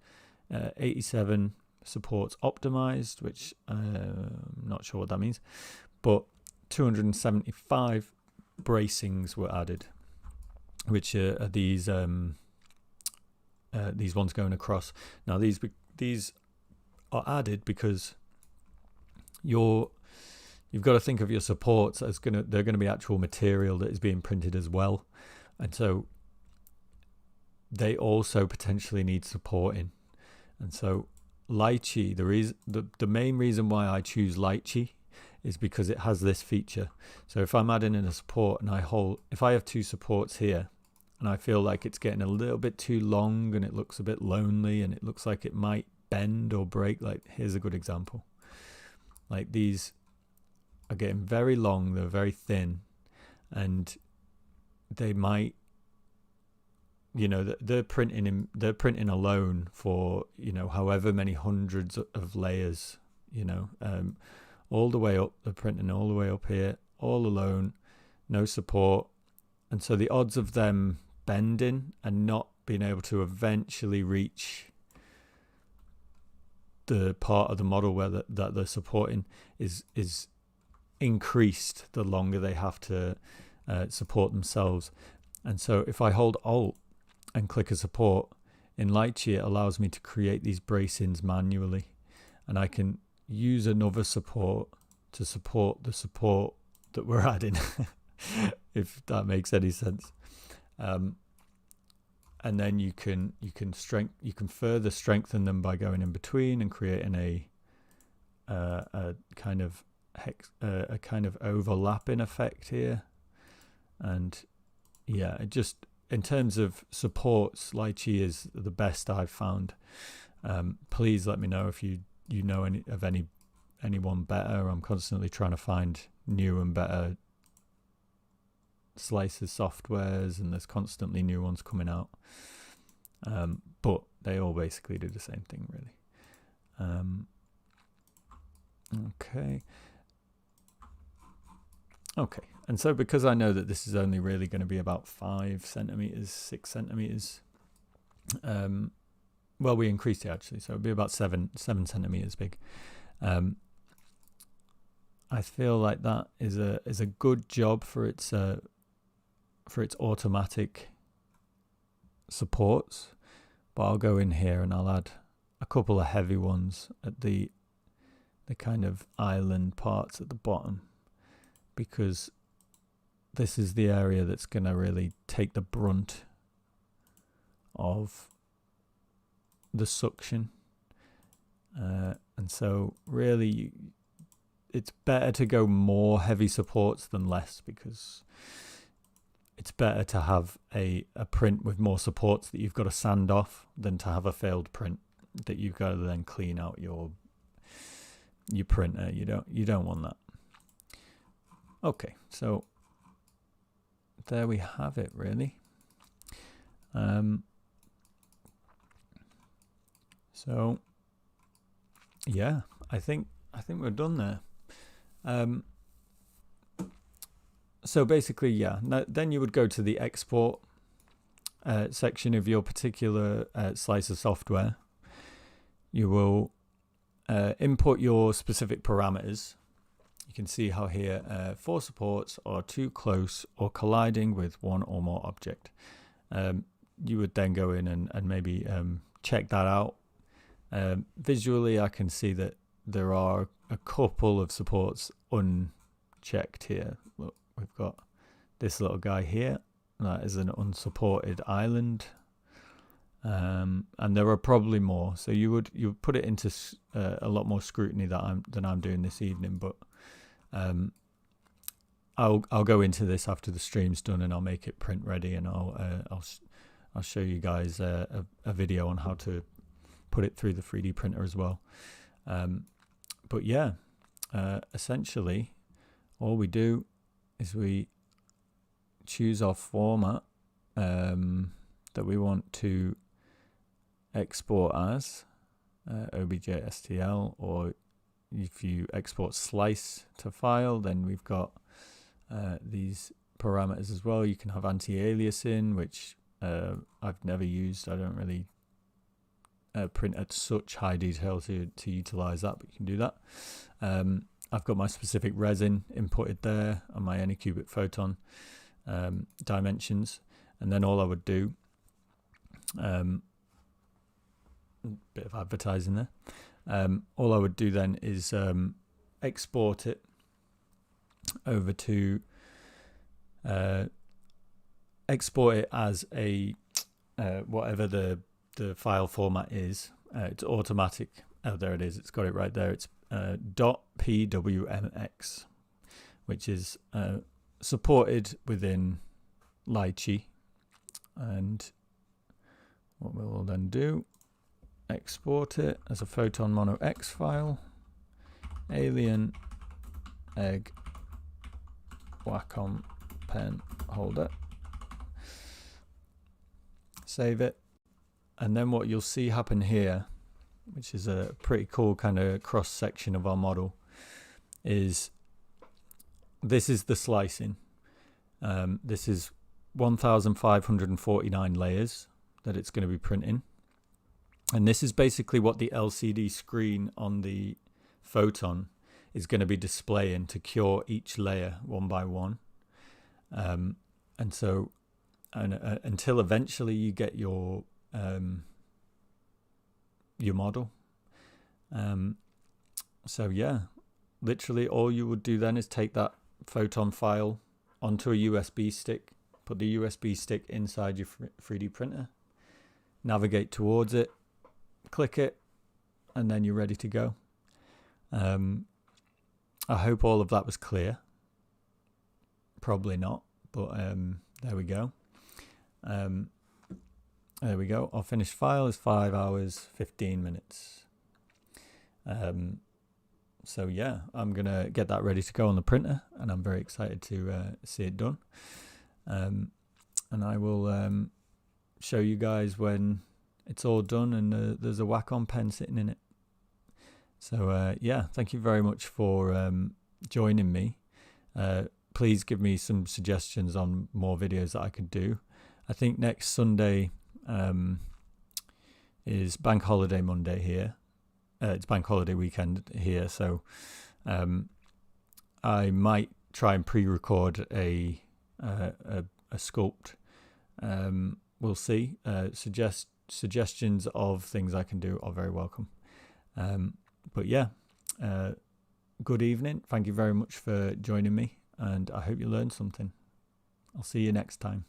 87 supports optimized, which I'm not sure what that means, but 275 bracings were added, which are these ones going across. Now these are added because you've got to think of your supports as they're going to be actual material that is being printed as well, and so they also potentially need supporting. And so Lychee, the main reason why I choose Lychee is because it has this feature. So if I'm adding in a support and if I have 2 supports here and I feel like it's getting a little bit too long and it looks a bit lonely and it looks like it might bend or break, like here's a good example. Like these are getting very long, they're very thin, and they might, they're printing alone for, however many hundreds of layers, all the way up. They're printing all the way up here, all alone, no support. and so the odds of them bending and not being able to eventually reach the part of the model where that they're supporting is increased the longer they have to support themselves. And so if I hold Alt and click a support in Lychee, it allows me to create these bracings manually, and I can use another support to support the support that we're adding, if that makes any sense. And then you can further strengthen them by going in between and creating a kind of overlapping effect here. And yeah, it just, in terms of supports, Lychee is the best I've found. Please let me know if you know anyone better. I'm constantly trying to find new and better slicer softwares, and there's constantly new ones coming out. But they all basically do the same thing, really. Okay, and so because I know that this is only really going to be about 5 centimeters, 6 centimeters, well, we increased it actually, so it'll be about 7 centimeters big. I feel like that is a good job for its automatic supports, but I'll go in here and I'll add a couple of heavy ones at the kind of island parts at the bottom, because this is the area that's going to really take the brunt of the suction, and so really it's better to go more heavy supports than less, because it's better to have a print with more supports that you've got to sand off than to have a failed print that you've got to then clean out your printer. You don't want that. Okay, so there we have it, really. So yeah, I think we're done there. So basically, yeah, then you would go to the export section of your particular slicer software. You will input your specific parameters. You can see how here 4 supports are too close or colliding with one or more object. You would then go in and maybe check that out. Visually, I can see that there are a couple of supports unchecked here. Look, we've got this little guy here. That is an unsupported island. And there are probably more. So you would put it into a lot more scrutiny than I'm doing this evening. But I'll go into this after the stream's done, and I'll make it print ready, and I'll show you guys a video on how to put it through the 3D printer as well. But yeah, essentially all we do is we choose our format that we want to export as, OBJ-STL, or if you export slice to file, then we've got these parameters as well. You can have anti-aliasing, which I've never used. I don't really print at such high detail to utilize that, but you can do that. I've got my specific resin inputted there on my Anycubic photon dimensions, and then all I would do, bit of advertising there, all I would do then is export it over to export it as a whatever the file format is. It's automatic. Oh, there it is. It's got it right there. It's .pwmx, which is supported within Lychee. And what we'll then do, export it as a photon mono X file, alien egg Wacom pen holder. Save it. And then what you'll see happen here, which is a pretty cool kind of cross section of our model, is this is the slicing. This is 1,549 layers that it's going to be printing. And this is basically what the LCD screen on the Photon is going to be displaying to cure each layer one by one. And so until eventually you get your model. So yeah, literally all you would do then is take that Photon file onto a USB stick, put the USB stick inside your 3D printer, navigate towards it, click it, and then you're ready to go. I hope all of that was clear. Probably not, but there we go. There we go. Our finished file is 5 hours, 15 minutes. So yeah, I'm going to get that ready to go on the printer, and I'm very excited to see it done. And I will show you guys when it's all done and there's a Wacom pen sitting in it. So yeah, thank you very much for joining me. Please give me some suggestions on more videos that I could do. I think next Sunday is Bank Holiday Monday here. It's Bank Holiday weekend here, so I might try and pre-record a sculpt. We'll see. Suggestions of things I can do are very welcome. But yeah, good evening. Thank you very much for joining me, and I hope you learned something. I'll see you next time.